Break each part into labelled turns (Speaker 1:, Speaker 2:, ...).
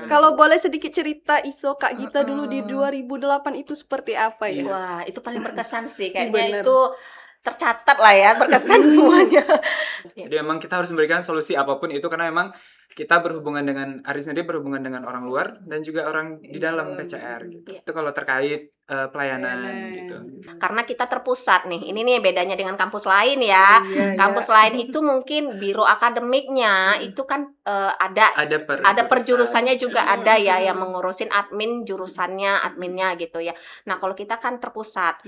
Speaker 1: Kalau boleh sedikit cerita ISO Kak Gita dulu di 2008 itu seperti apa ya?
Speaker 2: Wah, itu paling berkesan sih.
Speaker 1: Bener.
Speaker 2: Kayaknya itu tercatat lah ya, berkesan semuanya.
Speaker 3: Jadi emang kita harus memberikan solusi apapun itu karena memang kita berhubungan dengan Ari sendiri berhubungan dengan orang luar dan juga orang di dalam PCR gitu.
Speaker 2: Iya.
Speaker 3: Itu kalau terkait pelayanan gitu.
Speaker 2: Karena kita terpusat nih. Ini nih bedanya dengan kampus lain ya.
Speaker 1: Iya,
Speaker 2: Kampus lain itu mungkin biro akademiknya itu kan ada per jurusannya juga ada ya yang mengurusin admin jurusannya, adminnya gitu ya. Nah, kalau kita kan terpusat.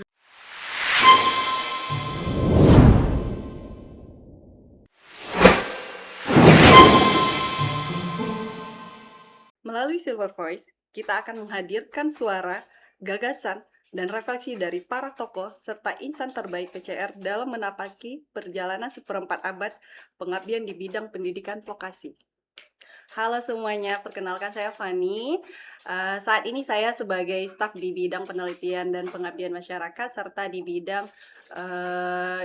Speaker 1: Melalui Silver Voice, kita akan menghadirkan suara, gagasan, dan refleksi dari para tokoh serta insan terbaik PCR dalam menapaki perjalanan seperempat abad pengabdian di bidang pendidikan vokasi. Halo semuanya, perkenalkan saya Fani. Saat ini saya sebagai staf di bidang penelitian dan pengabdian masyarakat serta di bidang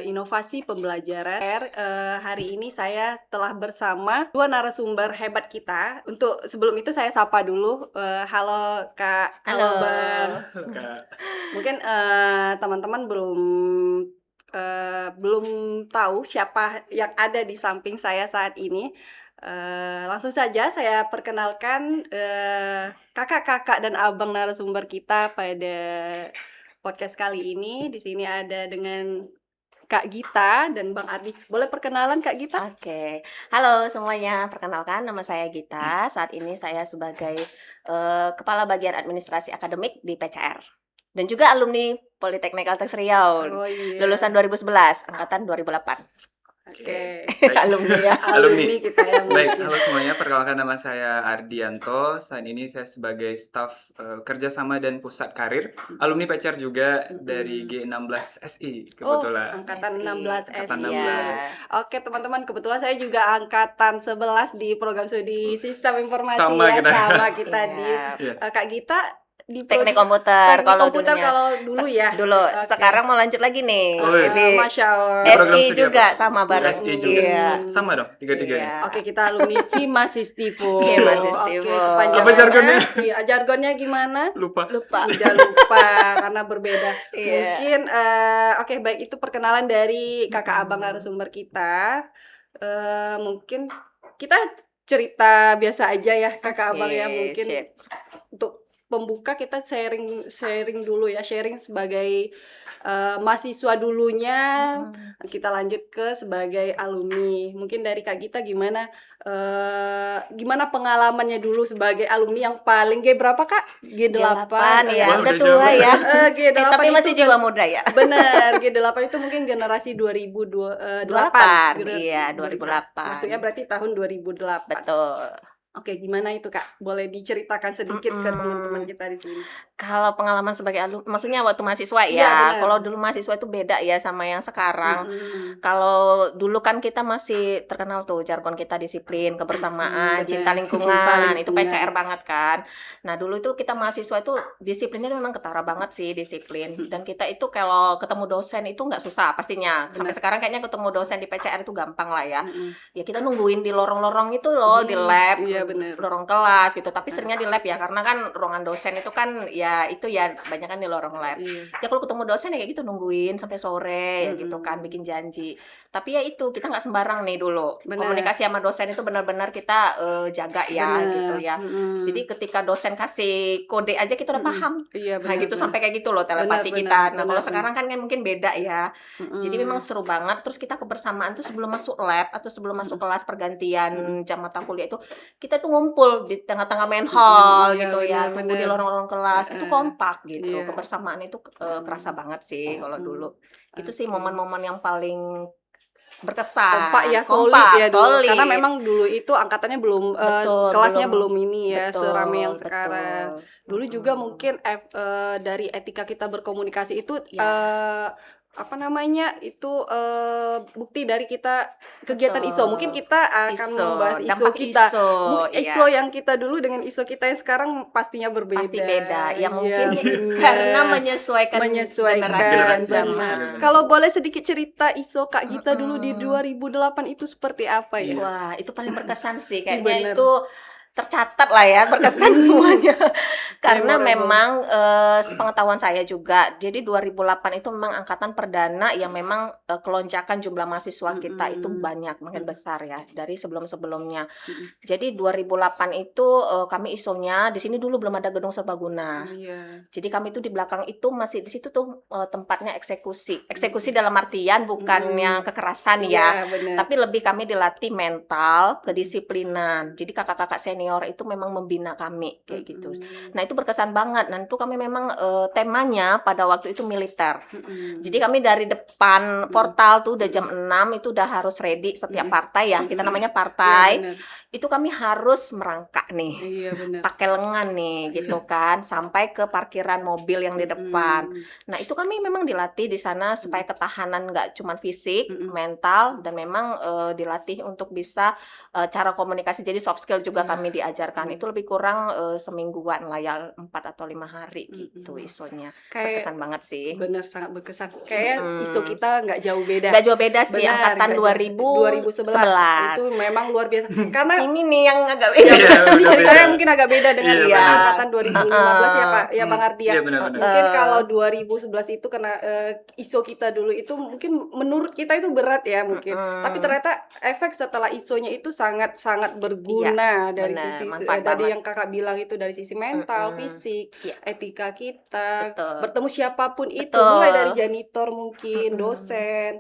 Speaker 1: inovasi pembelajaran. Hari ini saya telah bersama dua narasumber hebat kita. Untuk sebelum itu saya sapa dulu. Halo Kak, halo Bang. Mungkin teman-teman belum tahu siapa yang ada di samping saya saat ini. Langsung saja saya perkenalkan kakak-kakak dan abang narasumber kita pada podcast kali ini. Di sini ada dengan Kak Gita dan Bang Ardi. Boleh perkenalan Kak Gita?
Speaker 2: Oke. Halo semuanya, perkenalkan nama saya Gita. Saat ini saya sebagai Kepala Bagian Administrasi Akademik di PCR. Dan juga alumni Politeknik Kalteng Riau.
Speaker 1: Oh, iya.
Speaker 2: Lulusan 2011, angkatan 2008.
Speaker 1: Oke.
Speaker 2: Alumni ya.
Speaker 1: Alumni kita yang
Speaker 3: Baik, halo semuanya. Perkenalkan nama saya Ardianto. Saat ini saya sebagai staf kerjasama dan pusat karir. Alumni PCR juga dari G16 SI kebetulan.
Speaker 1: Angkatan
Speaker 2: SI.
Speaker 1: 16
Speaker 3: Angkatan
Speaker 1: SI.
Speaker 3: 16.
Speaker 2: Ya.
Speaker 1: Oke teman-teman, kebetulan saya juga angkatan 11 di program studi sistem informasi
Speaker 3: Sama
Speaker 1: ya,
Speaker 3: kita.
Speaker 1: sama kita di
Speaker 3: Iya.
Speaker 1: Kak Gita di
Speaker 2: Teknik
Speaker 1: prodi-
Speaker 2: komputer
Speaker 1: teknik
Speaker 2: kalau
Speaker 1: komputer
Speaker 2: dulunya.
Speaker 1: kalau dulu ya.
Speaker 2: Dulu.
Speaker 1: Oke.
Speaker 2: Sekarang mau lanjut lagi nih.
Speaker 3: Oh, iya.
Speaker 2: Ini
Speaker 1: Masya Allah.
Speaker 3: Program
Speaker 2: SI
Speaker 3: studi
Speaker 2: juga
Speaker 3: apa?
Speaker 2: sama bareng.
Speaker 3: SI juga.
Speaker 2: Iya.
Speaker 3: Sama dong, tiga-tiganya.
Speaker 2: Iya.
Speaker 1: Oke, kita alumni Himasistivo.
Speaker 2: Himasistivo.
Speaker 1: Oke, kepanjangannya.
Speaker 3: Apa jargonnya?
Speaker 1: Iya, jargonnya gimana?
Speaker 3: Lupa.
Speaker 1: Udah lupa karena berbeda.
Speaker 2: Iya.
Speaker 1: Mungkin oke baik, itu perkenalan dari kakak abang narasumber kita. Mungkin kita cerita biasa aja ya kakak abang ya, mungkin
Speaker 2: sip.
Speaker 1: untuk pembuka kita sharing dulu ya, sharing sebagai mahasiswa dulunya. Kita lanjut ke sebagai alumni. Mungkin dari Kak Gita gimana pengalamannya dulu sebagai alumni yang paling G berapa Kak? G8
Speaker 2: ya,
Speaker 3: Wah,
Speaker 2: udah
Speaker 3: udah
Speaker 2: tua
Speaker 3: jauh.
Speaker 2: ya.
Speaker 1: G8
Speaker 2: Tapi masih
Speaker 1: itu
Speaker 2: jiwa muda ya.
Speaker 1: benar, G8 itu mungkin generasi 2008.
Speaker 2: 8. Iya, 2008.
Speaker 1: Maksudnya berarti tahun 2008.
Speaker 2: Betul.
Speaker 1: Oke, gimana itu Kak? Boleh diceritakan sedikit ke teman-teman kita di sini.
Speaker 2: Kalau pengalaman sebagai alumni, maksudnya waktu mahasiswa
Speaker 1: Iya,
Speaker 2: ya.
Speaker 1: benar.
Speaker 2: Kalau dulu mahasiswa itu beda ya sama yang sekarang.
Speaker 1: Mm-mm.
Speaker 2: Kalau dulu kan kita masih terkenal tuh jargon kita disiplin, kebersamaan,
Speaker 1: Benar.
Speaker 2: cinta lingkungan.
Speaker 1: Cinta
Speaker 2: Itu
Speaker 1: lingkungan.
Speaker 2: PCR banget kan. Nah, dulu itu kita mahasiswa itu disiplinnya itu memang ketara banget sih disiplin. Dan kita itu kalau ketemu dosen itu nggak susah pastinya. Sampai
Speaker 1: Benar.
Speaker 2: sekarang kayaknya ketemu dosen di PCR itu gampang lah ya.
Speaker 1: Mm-mm.
Speaker 2: Ya kita nungguin di lorong-lorong itu loh, di lab,
Speaker 1: Iya, benar.
Speaker 2: lorong kelas gitu. Tapi seringnya di lab ya, karena kan ruangan dosen itu kan ya itu ya banyak kan di lorong lab.
Speaker 1: Iya.
Speaker 2: Ya kalau ketemu dosen ya kayak gitu nungguin sampai sore ya
Speaker 1: Mm-mm.
Speaker 2: gitu kan, bikin janji. Tapi ya itu kita nggak sembarang nih dulu.
Speaker 1: Benar.
Speaker 2: Komunikasi sama dosen itu benar-benar kita jaga ya
Speaker 1: Benar.
Speaker 2: gitu ya.
Speaker 1: Mm-mm.
Speaker 2: Jadi ketika dosen kasih kode aja kita udah paham.
Speaker 1: Iya,
Speaker 2: Nah gitu sampai kayak gitu loh telepati
Speaker 1: Benar,
Speaker 2: kita.
Speaker 1: benar,
Speaker 2: Nah kalau
Speaker 1: benar.
Speaker 2: sekarang kan mungkin beda ya.
Speaker 1: Mm-mm.
Speaker 2: Jadi memang seru banget. Terus kita kebersamaan tuh sebelum masuk lab atau sebelum masuk kelas pergantian jam mata kuliah itu kita tuh ngumpul di tengah-tengah main hall
Speaker 1: Iya,
Speaker 2: gitu ya,
Speaker 1: benar,
Speaker 2: tunggu di
Speaker 1: benar.
Speaker 2: lorong-lorong kelas itu kompak gitu.
Speaker 1: Iya.
Speaker 2: Kebersamaan itu kerasa banget sih kalau dulu. Itu sih
Speaker 1: Oke.
Speaker 2: momen-momen yang paling berkesan.
Speaker 1: Kompak ya, solid ya dulu.
Speaker 2: solid.
Speaker 1: Karena memang dulu itu angkatannya belum
Speaker 2: Betul,
Speaker 1: kelasnya belum ini ya,
Speaker 2: betul,
Speaker 1: serame yang
Speaker 2: betul.
Speaker 1: sekarang. Dulu juga mungkin dari etika kita berkomunikasi itu
Speaker 2: Ya.
Speaker 1: apa namanya itu bukti dari kita kegiatan
Speaker 2: Betul.
Speaker 1: ISO. Mungkin kita akan
Speaker 2: ISO,
Speaker 1: membahas ISO
Speaker 2: dampak
Speaker 1: kita.
Speaker 2: ISO,
Speaker 1: Mungkin
Speaker 2: iya.
Speaker 1: ISO yang kita dulu dengan ISO kita yang sekarang pastinya berbeda.
Speaker 2: Pasti beda. Yang
Speaker 1: Iya,
Speaker 2: mungkin
Speaker 1: benar.
Speaker 2: karena menyesuaikan generasi dan zaman.
Speaker 1: benar. Kalau boleh sedikit cerita ISO Kak Gita dulu di 2008 itu seperti apa ya?
Speaker 2: Wah, itu paling berkesan sih.
Speaker 1: Bener.
Speaker 2: Kayaknya itu tercatat lah ya, berkesan semuanya. Karena
Speaker 1: Memorable.
Speaker 2: memang sepengetahuan saya juga, jadi 2008 itu memang angkatan perdana yang memang kelonjakan jumlah mahasiswa kita itu banyak, makin besar ya dari sebelum-sebelumnya. Jadi 2008 itu kami ISO-nya di sini dulu belum ada gedung serbaguna.
Speaker 1: Iya.
Speaker 2: Jadi kami itu di belakang itu masih di situ tuh tempatnya eksekusi dalam artian bukan yang kekerasan ya,
Speaker 1: Iya, benar.
Speaker 2: tapi lebih kami dilatih mental, kedisiplinan. Jadi kakak-kakak senior itu memang membina kami kayak gitu. Nah itu berkesan banget. Nah itu kami memang temanya pada waktu itu militer. Jadi kami dari depan portal tuh udah jam 6 itu udah harus ready setiap partai ya. Kita namanya partai.
Speaker 1: Iya, benar.
Speaker 2: Itu kami harus merangkak nih.
Speaker 1: Iya, benar.
Speaker 2: Pakai lengan nih gitu kan sampai ke parkiran mobil yang di depan. Nah itu kami memang dilatih di sana supaya ketahanan nggak cuma fisik, mental, dan memang dilatih untuk bisa cara komunikasi. Jadi soft skill juga kami diajarkan. Itu lebih kurang semingguan lah ya, 4 atau 5 hari gitu ISO-nya.
Speaker 1: Kayak
Speaker 2: Berkesan banget sih.
Speaker 1: benar, sangat berkesan. Kayak ISO kita nggak jauh beda.
Speaker 2: Nggak jauh beda sih,
Speaker 1: Benar,
Speaker 2: angkatan
Speaker 1: nggak jauh. 2011 itu memang luar biasa. Karena
Speaker 2: Ini nih yang agak beda.
Speaker 1: ini ceritanya mungkin agak beda dengan
Speaker 3: Iya, benar.
Speaker 1: angkatan 2015 ya Pak, ya Bang Ardi ya.
Speaker 3: Iya, benar-benar.
Speaker 1: Mungkin kalau 2011 itu karena ISO kita dulu itu mungkin menurut kita itu berat ya mungkin. Tapi ternyata efek setelah ISO-nya itu sangat berguna dari
Speaker 2: benar,
Speaker 1: sisi
Speaker 2: manfaat
Speaker 1: tadi
Speaker 2: banget.
Speaker 1: yang Kakak bilang itu dari sisi mental, fisik,
Speaker 2: Iya.
Speaker 1: etika kita,
Speaker 2: Betul.
Speaker 1: bertemu siapapun itu,
Speaker 2: Betul.
Speaker 1: mulai dari janitor mungkin, dosen,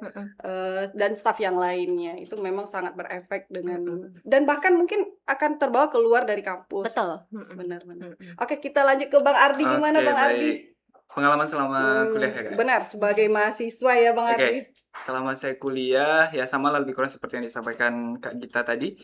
Speaker 1: dan staf yang lainnya. Itu memang sangat berefek dengan dan bahkan mungkin akan terbawa keluar dari kampus.
Speaker 2: Betul.
Speaker 1: Benar-benar. Oke, kita lanjut ke Bang Ardi. Gimana
Speaker 3: Oke,
Speaker 1: Bang Ardi?
Speaker 3: baik. Pengalaman selama kuliah ya, Kak?
Speaker 1: Benar, sebagai mahasiswa ya Bang
Speaker 3: Oke,
Speaker 1: Ardi.
Speaker 3: selama saya kuliah ya sama lah, lebih kurang seperti yang disampaikan Kak Gita tadi.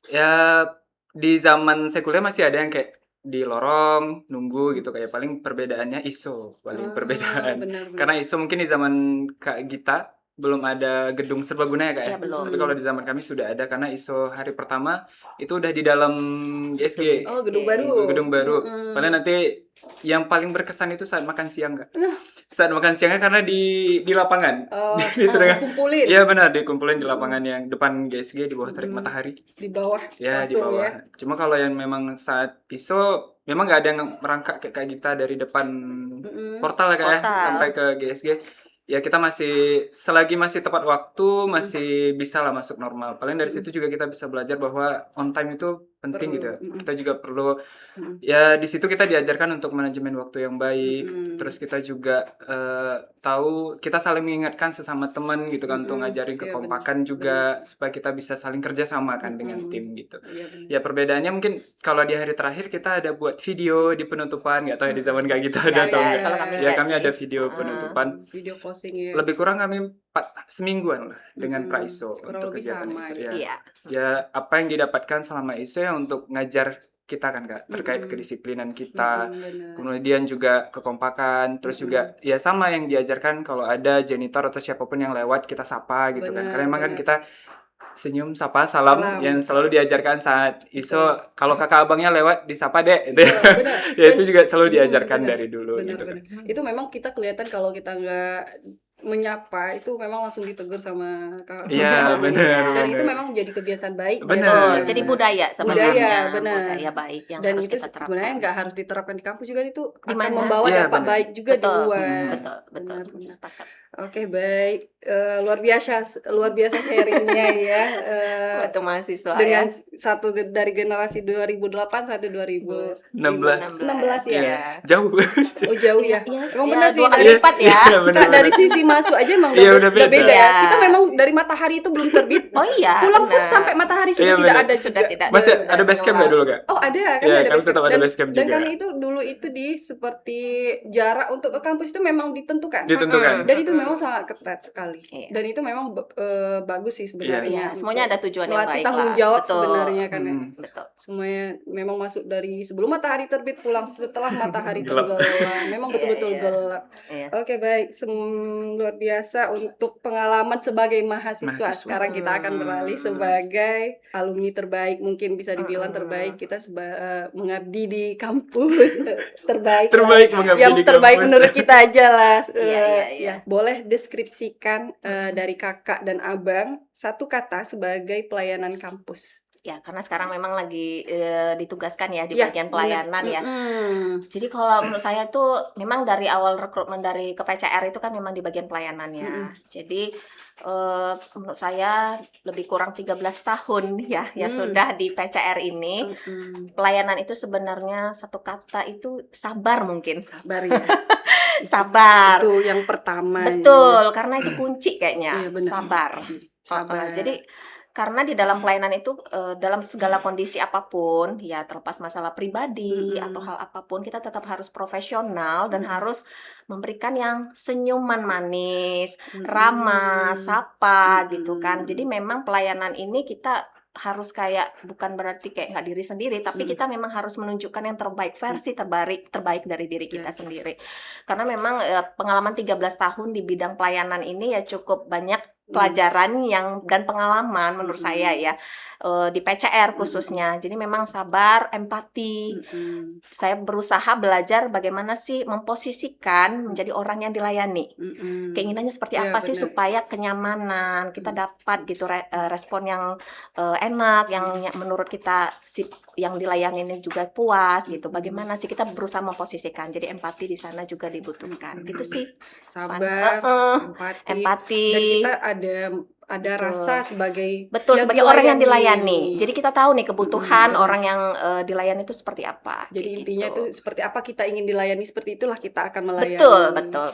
Speaker 3: Ya di zaman saya kuliah masih ada yang kayak di lorong nunggu gitu, kayak paling perbedaannya ISO paling perbedaan.
Speaker 1: Benar.
Speaker 3: Karena ISO mungkin di zaman Kak Gita belum ada gedung serbaguna ya Kak ya.
Speaker 2: Iya, belum.
Speaker 3: Tapi kalau di zaman kami sudah ada, karena ISO hari pertama itu udah di dalam GSG.
Speaker 1: Oh, gedung baru.
Speaker 3: Gedung baru. Padahal nanti yang paling berkesan itu saat makan siang Kak. Saat makan siangnya karena di lapangan.
Speaker 1: Oh,
Speaker 3: Gitu kan.
Speaker 1: kumpulin
Speaker 3: Iya benar, dikumpulin di lapangan yang depan GSG di bawah terik matahari.
Speaker 1: di bawah.
Speaker 3: Ya di
Speaker 1: langsung
Speaker 3: bawah.
Speaker 1: ya.
Speaker 3: Cuma kalau yang memang saat ISO memang nggak ada yang merangkak kayak kita dari depan portal ya Kak ya,
Speaker 2: Portal.
Speaker 3: sampai ke GSG. Ya kita masih selagi masih tepat waktu, masih bisa lah masuk normal. Paling dari situ juga kita bisa belajar bahwa on time itu penting gitu ya. Kita juga perlu ya di situ kita diajarkan untuk manajemen waktu yang baik. Terus kita juga tahu kita saling mengingatkan sesama teman gitu kan, untuk ngajarin
Speaker 1: Iya,
Speaker 3: kekompakan juga supaya kita bisa saling kerja sama kan dengan tim gitu.
Speaker 1: Iya, benar.
Speaker 3: Ya perbedaannya mungkin kalau di hari terakhir kita ada buat video di penutupan, nggak tahu ya di zaman kayak gitu ada atau
Speaker 2: ya,
Speaker 3: enggak.
Speaker 2: kalau kami
Speaker 3: Ya
Speaker 2: enggak
Speaker 3: kami
Speaker 2: sih.
Speaker 3: ada video penutupan.
Speaker 1: Video posting ya.
Speaker 3: Lebih kurang kami semingguan lah dengan pra-ISO
Speaker 1: Kurang
Speaker 3: untuk
Speaker 1: lebih
Speaker 3: kegiatan
Speaker 1: sama
Speaker 3: ISO.
Speaker 1: ya.
Speaker 2: Iya.
Speaker 3: Ya apa yang didapatkan selama ISO ya untuk ngajar kita kan Kak, terkait kedisiplinan kita,
Speaker 1: Benar.
Speaker 3: kemudian juga kekompakan, terus juga ya sama yang diajarkan kalau ada janitor atau siapapun yang lewat kita sapa gitu kan.
Speaker 1: Benar,
Speaker 3: Karena emang kan
Speaker 1: benar.
Speaker 3: kita senyum, sapa, salam yang selalu diajarkan saat ISO. Kalau kakak abangnya lewat disapa dek.
Speaker 1: Benar.
Speaker 3: Ya itu juga selalu diajarkan
Speaker 1: Benar.
Speaker 3: dari dulu
Speaker 1: Benar,
Speaker 3: gitu kan.
Speaker 1: benar. Itu memang kita kelihatan kalau kita nggak menyapa itu memang langsung ditegur sama kakak.
Speaker 3: Iya, benar.
Speaker 1: Dan itu
Speaker 3: benar.
Speaker 1: memang jadi kebiasaan baik.
Speaker 3: Benar.
Speaker 2: Betul. Jadi budaya sebenarnya.
Speaker 1: Budaya, benar.
Speaker 2: Budaya baik yang
Speaker 1: Dan
Speaker 2: harus
Speaker 1: itu
Speaker 2: kita terapkan.
Speaker 1: sebenarnya nggak harus diterapkan di kampus juga, itu
Speaker 2: Di
Speaker 1: akan
Speaker 2: mana?
Speaker 1: membawa
Speaker 3: Iya,
Speaker 1: dampak
Speaker 3: benar.
Speaker 1: baik juga di
Speaker 2: Betul.
Speaker 1: luar.
Speaker 2: Betul.
Speaker 1: Benar.
Speaker 2: Sepakat.
Speaker 1: Oke, baik. Luar biasa sharingnya ya.
Speaker 2: Waktu mahasiswa
Speaker 1: Dengan
Speaker 2: ya.
Speaker 1: satu dari generasi 2008 satu 2016
Speaker 3: 16.
Speaker 1: ya.
Speaker 2: Iya.
Speaker 3: Jauh.
Speaker 1: Oh, jauh ya. Emang benar sih.
Speaker 2: dua kali
Speaker 1: dari-
Speaker 2: lipat ya.
Speaker 3: Iya, benar.
Speaker 1: Kak, dari sisi masuk aja emang
Speaker 3: Iya,
Speaker 1: udah
Speaker 3: udah
Speaker 1: beda
Speaker 3: beda.
Speaker 1: ya. Kita memang dari matahari itu belum terbit.
Speaker 2: Oh iya.
Speaker 1: Pulang pun
Speaker 2: benar.
Speaker 1: sampai matahari sudah
Speaker 3: Iya,
Speaker 1: tidak
Speaker 3: benar.
Speaker 1: ada
Speaker 2: Sudah
Speaker 1: juga.
Speaker 2: tidak.
Speaker 3: Masih
Speaker 2: Sudah
Speaker 3: ada base camp nggak dulu Kak?
Speaker 1: Oh, ada, kami
Speaker 3: Iya,
Speaker 1: ada
Speaker 3: kami
Speaker 1: base
Speaker 3: tetap
Speaker 1: camp.
Speaker 3: ada
Speaker 1: Dan-
Speaker 3: base camp
Speaker 1: Dan
Speaker 3: juga.
Speaker 1: kami itu dulu itu di seperti jarak untuk ke kampus itu memang ditentukan.
Speaker 3: Ditentukan.
Speaker 1: Dan itu memang sangat ketat sekali.
Speaker 2: Iya.
Speaker 1: Dan itu memang bagus sih sebenarnya.
Speaker 2: Iya, semuanya ada tujuan yang
Speaker 1: melatih
Speaker 2: baik
Speaker 1: tanggung
Speaker 2: lah.
Speaker 1: jawab
Speaker 2: Betul.
Speaker 1: sebenarnya kan ya.
Speaker 2: Betul.
Speaker 1: Semuanya memang masuk dari sebelum matahari terbit, pulang setelah matahari
Speaker 3: Gelap.
Speaker 1: tenggelam. Memang
Speaker 2: Iya,
Speaker 1: betul-betul
Speaker 2: iya.
Speaker 1: gelap.
Speaker 2: Iya.
Speaker 1: Oke, baik. Luar biasa untuk pengalaman sebagai mahasiswa. Sekarang kita akan beralih sebagai alumni terbaik, mungkin bisa dibilang terbaik. Kita mengabdi di kampus terbaik. lah.
Speaker 3: Terbaik mengabdi
Speaker 1: Yang
Speaker 3: di
Speaker 1: terbaik
Speaker 3: kampus.
Speaker 1: menurut kita aja lah.
Speaker 2: Iya.
Speaker 1: Ya, boleh deskripsikan dari kakak dan abang satu kata sebagai pelayanan kampus.
Speaker 2: Ya, karena sekarang memang lagi ditugaskan ya di
Speaker 1: Iya,
Speaker 2: bagian
Speaker 1: bener.
Speaker 2: pelayanan ya. Jadi kalau menurut saya tuh memang dari awal rekrutmen dari ke PCR itu kan memang di bagian pelayanan ya. Jadi menurut saya lebih kurang 13 tahun ya sudah di PCR ini. Pelayanan itu sebenarnya satu kata itu sabar mungkin.
Speaker 1: Sabar ya.
Speaker 2: Sabar.
Speaker 1: Itu yang pertama.
Speaker 2: Betul, karena itu kunci kayaknya.
Speaker 1: Iya, benar.
Speaker 2: Sabar.
Speaker 1: Sabar.
Speaker 2: Jadi karena di dalam pelayanan itu dalam segala kondisi apapun ya, terlepas masalah pribadi atau hal apapun, kita tetap harus profesional dan harus memberikan yang senyuman manis, ramah, sapa gitu kan. Jadi memang pelayanan ini kita harus kayak, bukan berarti kayak nggak diri sendiri, tapi kita memang harus menunjukkan yang terbaik, versi terbaik dari diri kita sendiri. Karena memang pengalaman 13 tahun di bidang pelayanan ini ya cukup banyak pelajaran dan pengalaman menurut saya ya, di PCR khususnya. Jadi memang sabar, empati. Saya berusaha belajar bagaimana sih memposisikan menjadi orang yang dilayani. Keinginannya seperti apa sih supaya kenyamanan kita dapat gitu, respon yang enak, yang menurut kita yang dilayani ini juga puas gitu. Bagaimana sih kita berusaha memposisikan. Jadi empati di sana juga dibutuhkan. Gitu sih.
Speaker 1: Sabar, empati. Dan kita ada rasa sebagai
Speaker 2: sebagai orang yang dilayani. Jadi kita tahu nih kebutuhan orang yang dilayani itu seperti apa.
Speaker 1: Jadi intinya itu seperti apa kita ingin dilayani, seperti itulah kita akan melayani.
Speaker 2: Betul.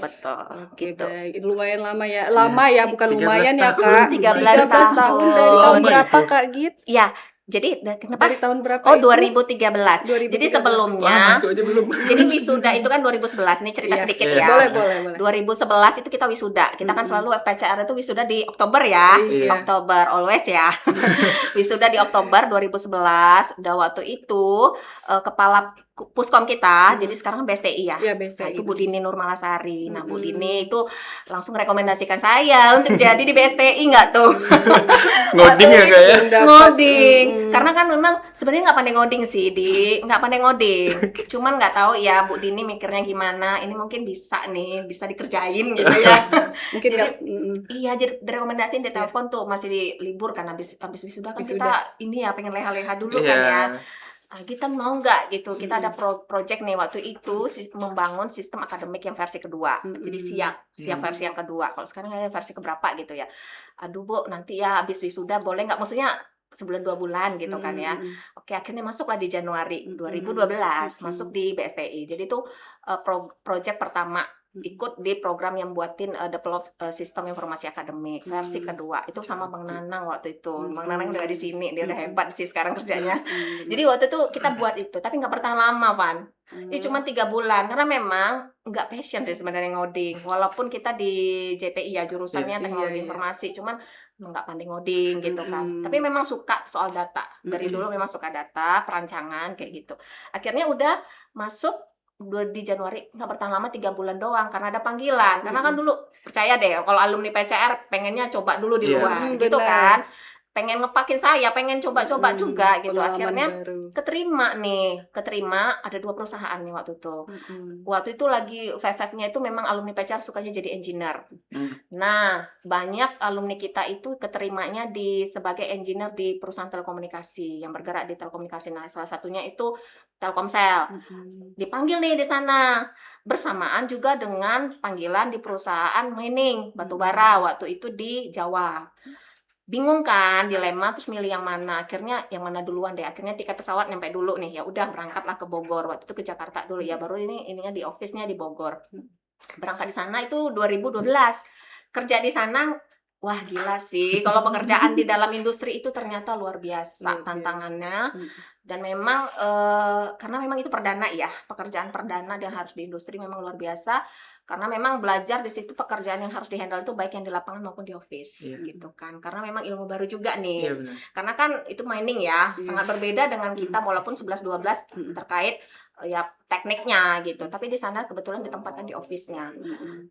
Speaker 1: Oke,
Speaker 2: gitu.
Speaker 1: baik. Lumayan lama ya. Lama ya, bukan lumayan ya, Kak.
Speaker 2: 13 tahun.
Speaker 1: Dari tahun berapa, Kak Git?
Speaker 2: Ya. Jadi kenapa?
Speaker 1: Dari tahun berapa?
Speaker 2: Oh, 2013. Jadi sebelumnya.
Speaker 3: Masuk aja belum.
Speaker 2: Jadi wisuda itu kan 2011. Ini cerita sedikit ya.
Speaker 1: Boleh.
Speaker 2: 2011 itu kita wisuda. Kita kan selalu PCR itu wisuda di Oktober ya. Oktober always ya. Wisuda di Oktober 2011. Udah waktu itu kepala Puskom kita, jadi sekarang BSTI ya.
Speaker 1: Iya, BSTI.
Speaker 2: Nah, itu Bu Dini Nurmalasari. Nah, Bu Dini itu langsung rekomendasikan saya untuk jadi di BSTI nggak tuh?
Speaker 3: Ngoding ya kayak?
Speaker 2: Ngoding. Karena kan memang sebenarnya nggak pandai ngoding sih, nggak pandai ngoding. Cuman nggak tahu ya Bu Dini mikirnya gimana. Ini mungkin bisa dikerjain gitu ya.
Speaker 1: Mungkin nggak.
Speaker 2: Iya, jadi direkomendasiin di telepon tuh masih di libur kan, habis wisuda kan kita ini ya pengen leha-leha dulu kan ya. Kita mau nggak gitu, kita ada project nih waktu itu membangun sistem akademik yang versi kedua. Jadi siap versi yang kedua. Kalau sekarang ada versi keberapa gitu ya. Aduh Bu, nanti ya habis wisuda boleh nggak, maksudnya sebulan 2 bulan gitu kan ya. Oke, akhirnya masuklah di Januari 2012 masuk di BSTI. Jadi itu project pertama ikut di program yang buatin develop sistem informasi akademik versi kedua. Itu sama Bang Nanang waktu itu. Bang Nanang udah di sini, dia udah hebat sih sekarang kerjanya. Jadi waktu itu kita buat itu, tapi nggak bertahan lama, Van. Ini cuma 3 bulan karena memang nggak passion sih sebenarnya ngoding. Walaupun kita di JPI ya jurusannya teknologi informasi, cuman nggak pandai ngoding gitu kan. Tapi memang suka soal data. Dari dulu memang suka data, perancangan kayak gitu. Akhirnya udah masuk di Januari, nggak bertahan lama 3 bulan doang karena ada panggilan. Karena kan dulu percaya deh kalau alumni PCR pengennya coba dulu di luar gitu kan. Pengen ngepakin saya, pengen coba-coba juga gitu. Akhirnya keterima ada 2 perusahaan nih waktu itu. Waktu itu lagi five-nya itu memang alumni PCR sukanya jadi engineer. Nah, banyak alumni kita itu keterimanya sebagai engineer di perusahaan telekomunikasi yang bergerak di telekomunikasi. Nah, salah satunya itu Telkomsel. Dipanggil nih di sana. Bersamaan juga dengan panggilan di perusahaan mining batubara waktu itu di Jawa. Bingung kan, dilema, terus milih yang mana. Akhirnya yang mana duluan deh. Akhirnya tiket pesawat nyampe dulu nih. Ya udah berangkatlah ke Bogor. Waktu itu ke Jakarta dulu ya. Baru ininya di office-nya di Bogor. Berangkat di sana itu 2012. Kerja di sana, wah gila sih. Kalau pekerjaan di dalam industri itu ternyata luar biasa tantangannya. Dan memang karena memang itu perdana ya. Pekerjaan perdana dan harus di industri memang luar biasa. Karena memang belajar di situ pekerjaan yang harus dihandle itu baik yang di lapangan maupun di office gitu kan. Karena memang ilmu baru juga nih. Karena kan itu mining ya, sangat berbeda dengan kita walaupun 11-12 terkait ya tekniknya gitu. Tapi di sana kebetulan ditempatkan di office-nya.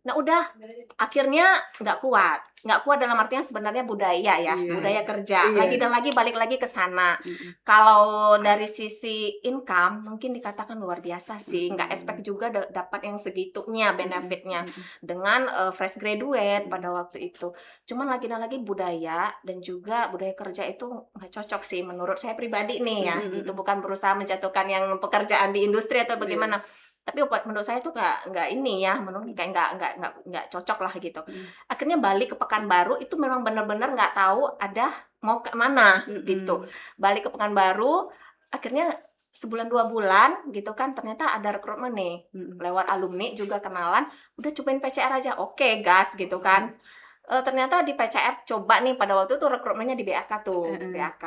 Speaker 2: Nah, udah akhirnya nggak kuat dalam artian sebenarnya budaya ya, budaya kerja. Lagi dan lagi balik lagi ke sana. Kalau dari sisi income mungkin dikatakan luar biasa sih, nggak expect juga dapat yang segitunya benefitnya dengan fresh graduate pada waktu itu. Cuman lagi budaya dan juga budaya kerja itu nggak cocok sih menurut saya pribadi nih ya, gitu. Bukan berusaha menjatuhkan yang pekerjaan di industri atau bagaimana. Tapi menurut saya tuh nggak ini ya, menurut kayak nggak cocok lah gitu. Akhirnya balik ke Pekanbaru itu memang benar-benar nggak tahu ada mau ke mana gitu. Balik ke Pekanbaru, akhirnya sebulan 2 bulan gitu kan, ternyata ada rekrutmen nih lewat alumni juga kenalan, udah cobain PCR aja, oke gas gitu kan. Ternyata di PCR coba nih pada waktu itu rekrutmennya di BAK tuh, BAK.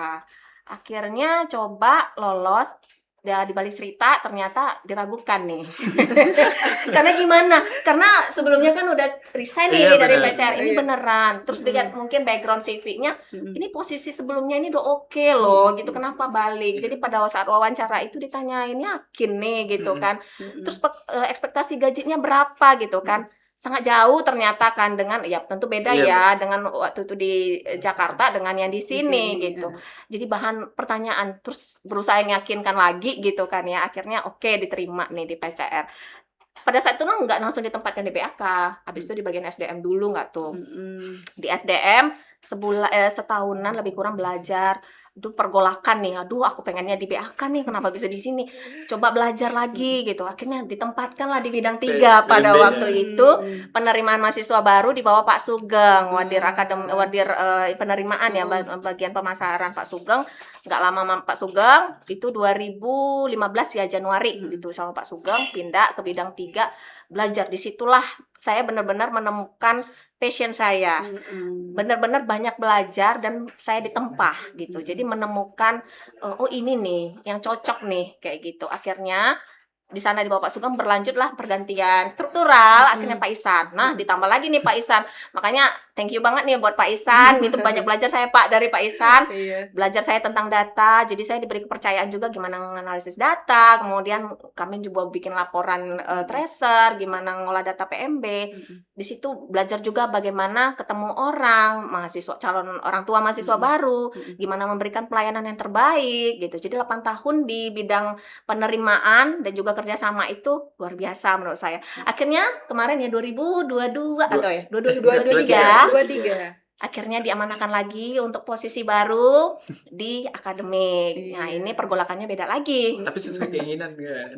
Speaker 2: Akhirnya coba lolos. Ya, di balik cerita ternyata diragukan nih. Karena gimana? Karena sebelumnya kan udah resign nih dari PCR, ini beneran. Terus lihat mungkin background CV-nya, ini posisi sebelumnya ini udah oke loh, gitu. Kenapa balik? Jadi pada saat wawancara itu ditanyain, yakin nih gitu kan. Terus ekspektasi gajinya berapa gitu kan. Sangat jauh ternyata kan dengan ya tentu beda ya dengan waktu itu di Jakarta dengan yang di sini gitu. Jadi bahan pertanyaan terus berusaha meyakinkan lagi gitu kan ya. Akhirnya oke, diterima nih di PCR. Pada saat itu nggak langsung ditempatkan di BAK. Habis itu di bagian SDM dulu nggak tuh. Di SDM setahunan lebih kurang belajar. Itu pergolakan nih, aduh aku pengennya di BAK nih, kenapa bisa di sini, coba belajar lagi gitu. Akhirnya ditempatkanlah di bidang 3 pada waktu itu. Penerimaan mahasiswa baru di bawah Pak Sugeng, wadir penerimaan ya, bagian pemasaran Pak Sugeng. Nggak lama sama Pak Sugeng, itu 2015 ya Januari itu sama Pak Sugeng pindah ke bidang 3. Belajar disitulah saya benar-benar menemukan passion saya, benar-benar banyak belajar dan saya ditempa gitu. Jadi menemukan oh ini nih yang cocok nih kayak gitu. Akhirnya di sana di bawah Pak Sugeng berlanjutlah pergantian struktural, akhirnya Pak Isan. Nah, ditambah lagi nih Pak Isan. Makanya thank you banget nih buat Pak Isan. Gitu banyak belajar saya Pak dari Pak Isan. Belajar saya tentang data. Jadi saya diberi kepercayaan juga gimana menganalisis data. Kemudian kami juga bikin laporan tracer, gimana ngolah data PMB. Di situ belajar juga bagaimana ketemu orang, mahasiswa calon orang tua mahasiswa baru, gimana memberikan pelayanan yang terbaik gitu. Jadi 8 tahun di bidang penerimaan dan juga kerjasama itu luar biasa menurut saya. Akhirnya kemarin ya 2022 atau ya 2023 akhirnya diamanahkan lagi untuk posisi baru di akademik. Nah ini pergolakannya beda lagi.
Speaker 3: Tapi sesuai keinginan kan.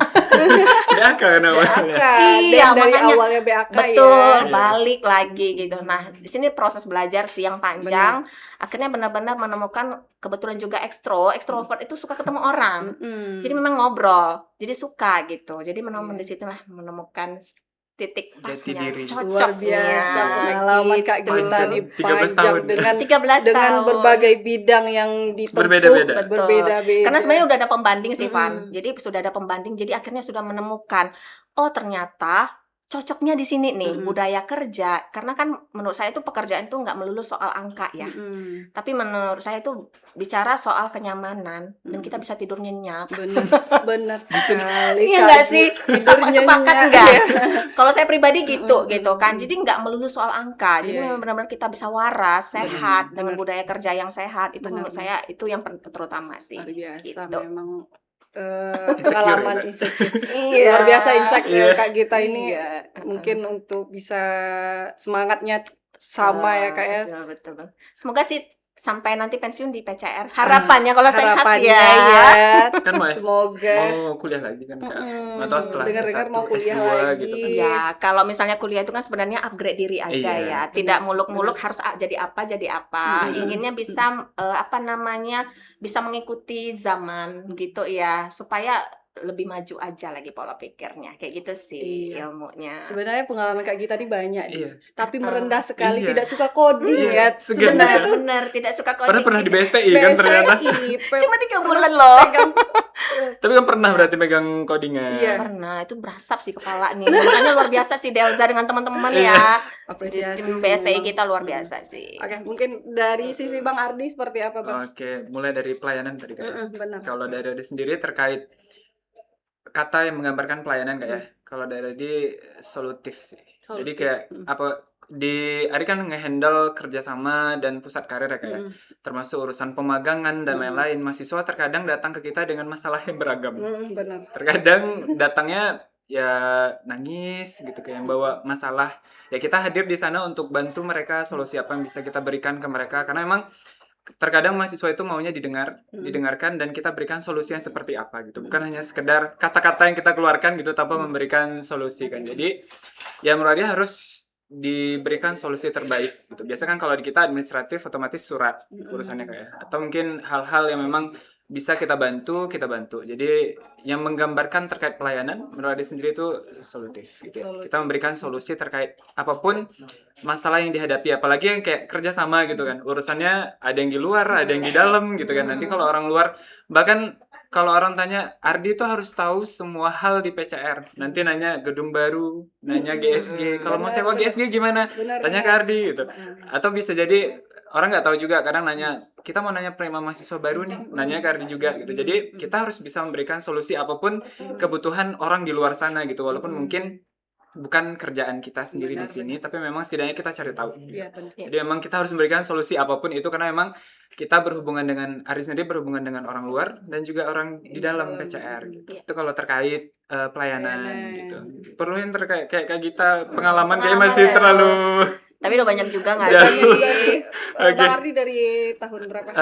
Speaker 3: BAK kan awalnya.
Speaker 1: Iya, dari awalnya BAK
Speaker 2: betul, balik lagi gitu. Nah di sini proses belajar sih yang panjang. Akhirnya benar-benar menemukan kebetulan juga extrovert itu suka ketemu orang. Jadi memang ngobrol, jadi suka gitu. Jadi di situlah menemukan titik pasnya,
Speaker 1: luar biasa pengalaman
Speaker 2: gitu.
Speaker 1: Kak Gita nih,
Speaker 3: 13 tahun
Speaker 1: dengan
Speaker 2: 13
Speaker 1: dengan
Speaker 2: tahun.
Speaker 1: Berbagai bidang yang ditempuh berbeda-beda.
Speaker 2: Karena sebenarnya udah ada pembanding sih Van. Jadi sudah ada pembanding, jadi akhirnya sudah menemukan oh ternyata cocoknya di sini nih budaya kerja. Karena kan menurut saya itu pekerjaan itu nggak melulu soal angka ya. Tapi menurut saya itu bicara soal kenyamanan dan kita bisa tidur nyenyak.
Speaker 1: Benar sekali.
Speaker 2: Iya nggak sih? Sepakat nggak? Kalau saya pribadi gitu kan. Jadi nggak melulu soal angka. Jadi benar-benar kita bisa waras, sehat dengan budaya kerja yang sehat. Itu menurut saya itu yang terutama sih.
Speaker 1: Luar biasa
Speaker 2: gitu.
Speaker 1: memang. Pengalaman insecure. Luar biasa insecure Kak Gita ini. Mungkin untuk bisa semangatnya sama ya Kak ya.
Speaker 2: Betul. Semoga sih sampai nanti pensiun di PCR. Harapannya kalau sehat ya.
Speaker 3: Kan
Speaker 1: semoga
Speaker 3: mau kuliah lagi kan Kak. Atau setelah
Speaker 1: dengar-dengar mau kuliah
Speaker 3: S2
Speaker 1: lagi.
Speaker 3: gitu kan.
Speaker 2: Ya, kalau misalnya kuliah itu kan sebenarnya upgrade diri aja ya. Tidak muluk-muluk harus jadi apa. Inginnya bisa bisa mengikuti zaman gitu ya, supaya lebih maju aja lagi pola pikirnya. Kayak gitu sih ilmunya.
Speaker 1: Sebenarnya pengalaman Kak Gita ini banyak tapi merendah sekali, tidak suka coding ya.
Speaker 2: Benar, tidak suka coding.
Speaker 3: Pernah di BSTI kan ternyata.
Speaker 2: Cuma 3 bulan loh.
Speaker 3: Tapi kan pernah berarti megang codingan.
Speaker 2: Pernah, itu berasap sih kepala nih. Makanya luar biasa sih Delza dengan teman-teman ya.
Speaker 1: Apresiasi
Speaker 2: tim BSTI kita luar biasa sih.
Speaker 1: Oke, mungkin dari sisi Bang Ardi seperti apa Bang?
Speaker 3: Oke, mulai dari pelayanan tadi kan.
Speaker 1: Benar.
Speaker 3: Kalau dari Ardi sendiri terkait kata yang menggambarkan pelayanan kayak kalau dari Ardi solutif sih. Jadi kayak Ari kan ngehandle kerjasama dan pusat karir ya kayak termasuk urusan pemagangan dan lain-lain. Mahasiswa terkadang datang ke kita dengan masalah yang beragam.
Speaker 1: Benar.
Speaker 3: Terkadang datangnya ya nangis gitu, kayak yang bawa masalah. Ya kita hadir di sana untuk bantu mereka, solusi apa yang bisa kita berikan ke mereka, karena emang terkadang mahasiswa itu maunya didengarkan dan kita berikan solusi yang seperti apa gitu, bukan hanya sekedar kata-kata yang kita keluarkan gitu tanpa memberikan solusi kan. Jadi ya menurut dia harus diberikan solusi terbaik gitu. Biasa kan kalau di kita administratif otomatis surat urusannya kayak, atau mungkin hal-hal yang memang bisa kita bantu. Jadi yang menggambarkan terkait pelayanan menurut dia sendiri itu solutif gitu. Kita memberikan solusi terkait apapun masalah yang dihadapi, apalagi yang kayak kerjasama gitu kan, urusannya ada yang di luar, ada yang di dalam gitu kan. Nanti kalau orang luar, bahkan kalau orang tanya, Ardi itu harus tahu semua hal di PCR. Nanti nanya gedung baru, nanya GSG. Kalau mau sewa GSG gimana? Tanya ke Ardi gitu. Atau bisa jadi orang nggak tahu juga, kadang nanya, kita mau nanya prima mahasiswa baru nih, nanya ke Ardi juga gitu. Jadi kita harus bisa memberikan solusi apapun kebutuhan orang di luar sana gitu, walaupun mungkin bukan kerjaan kita sendiri di sini, tapi memang setidaknya kita cari tahu. Jadi memang kita harus memberikan solusi apapun itu, karena memang kita berhubungan dengan, Ari sendiri berhubungan dengan orang luar dan juga orang di dalam PCR gitu. Itu kalau terkait pelayanan gitu. Perlu yang terkait kayak kita pengalaman kayak masih terlalu.
Speaker 2: Tapi udah banyak juga nggak
Speaker 3: Jauh.
Speaker 2: sih?
Speaker 1: Bang Ardi dari tahun berapa?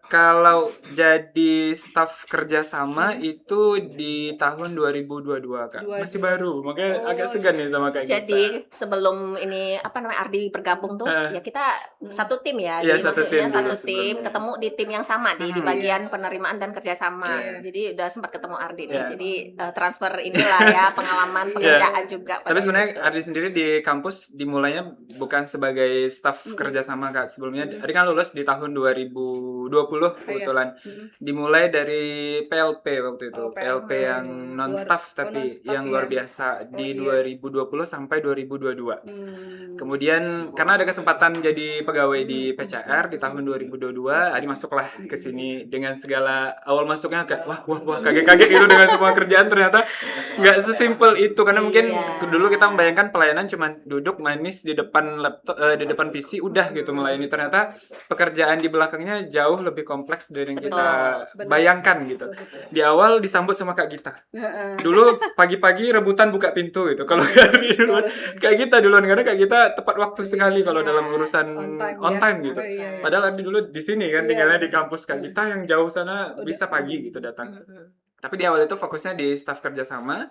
Speaker 3: Kalau jadi staf kerjasama itu di tahun 2022 Kak. Masih baru, makanya agak segan nih sama kayak
Speaker 2: Jadi sebelum ini Ardi bergabung tuh ya kita satu tim ya.
Speaker 3: Iya,
Speaker 2: Jadi maksudnya satu
Speaker 3: dulu
Speaker 2: tim
Speaker 3: sebelumnya.
Speaker 2: ketemu di tim yang sama di bagian penerimaan dan kerjasama. Jadi udah sempat ketemu Ardi nih. Jadi transfer inilah ya pengalaman pekerjaan juga.
Speaker 3: Tapi sebenarnya Ardi sendiri di kampus dimulainya bukan sebagai staf kerjasama Kak. Sebelumnya Ardi kan lulus di tahun 2020 kebetulan. Dimulai dari PLP waktu itu. PLP yang non staff tapi yang luar biasa di 2020 sampai 2022. Kemudian karena ada kesempatan jadi pegawai di PCR di tahun 2022, Ardi masuklah ke sini dengan segala awal masuknya kayak wah kaget-kaget gitu dengan semua kerjaan, ternyata nggak sesimpel itu, karena mungkin dulu kita membayangkan pelayanan cuma duduk manis di depan laptop, di depan PC udah gitu melayani. Ternyata pekerjaan di belakangnya jauh lebih kompleks dari yang kita bayangkan gitu. Di awal disambut sama Kak Gita. Dulu pagi-pagi rebutan buka pintu gitu. Kalau Kak Gita duluan, karena Kak Gita tepat waktu sekali kalau dalam urusan on time gitu. Padahal Ardi dulu di sini kan tinggalnya di kampus, Kak Gita yang jauh sana bisa pagi gitu datang. Tapi di awal itu fokusnya di staf kerjasama,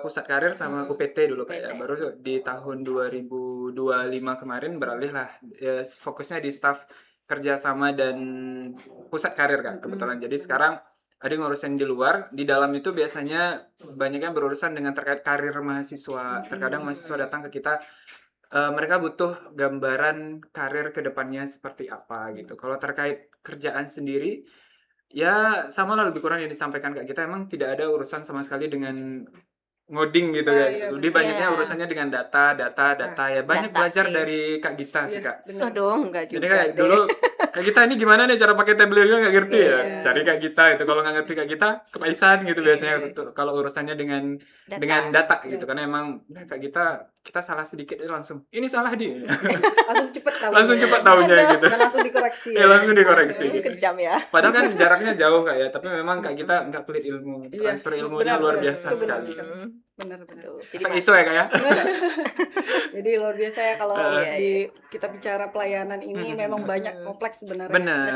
Speaker 3: pusat karir sama UPT dulu kayak. Baru di tahun 2025 kemarin beralih lah, fokusnya di staf kerjasama dan pusat karir Kak kebetulan. Jadi sekarang ada ngurusin di luar, di dalam itu biasanya banyaknya berurusan dengan terkait karir mahasiswa. Terkadang mahasiswa datang ke kita, mereka butuh gambaran karir ke depannya seperti apa gitu. Kalau terkait kerjaan sendiri, ya sama lah lebih kurang yang disampaikan Kak kita, emang tidak ada urusan sama sekali dengan ngoding gitu ya. Lebih banyaknya urusannya dengan data ya. Banyak belajar dari Kak Gita sih Kak.
Speaker 2: Aduh, enggak juga.
Speaker 3: Jadi kayak dulu Kak Gita ini gimana nih cara pakai tableau nggak ngerti ya. Cari Kak Gita itu, kalau nggak ngerti Kak Gita kepaisan gitu biasanya kalau urusannya dengan data gitu, karena emang Kak Gita kita salah sedikit langsung ini salah dia. langsung cepat tahunya gitu.
Speaker 1: Dan langsung dikoreksi.
Speaker 3: Langsung dikoreksi gitu.
Speaker 2: Kejam ya.
Speaker 3: Padahal kan jaraknya jauh Kak ya, tapi memang Kak Gita nggak pelit ilmu. Transfer ilmunya luar biasa sekali.
Speaker 1: Benar.
Speaker 3: Efek isu ya Kak ya.
Speaker 1: Jadi luar biasa ya kalau kita bicara pelayanan ini memang banyak kompleks sebenarnya.
Speaker 3: Benar.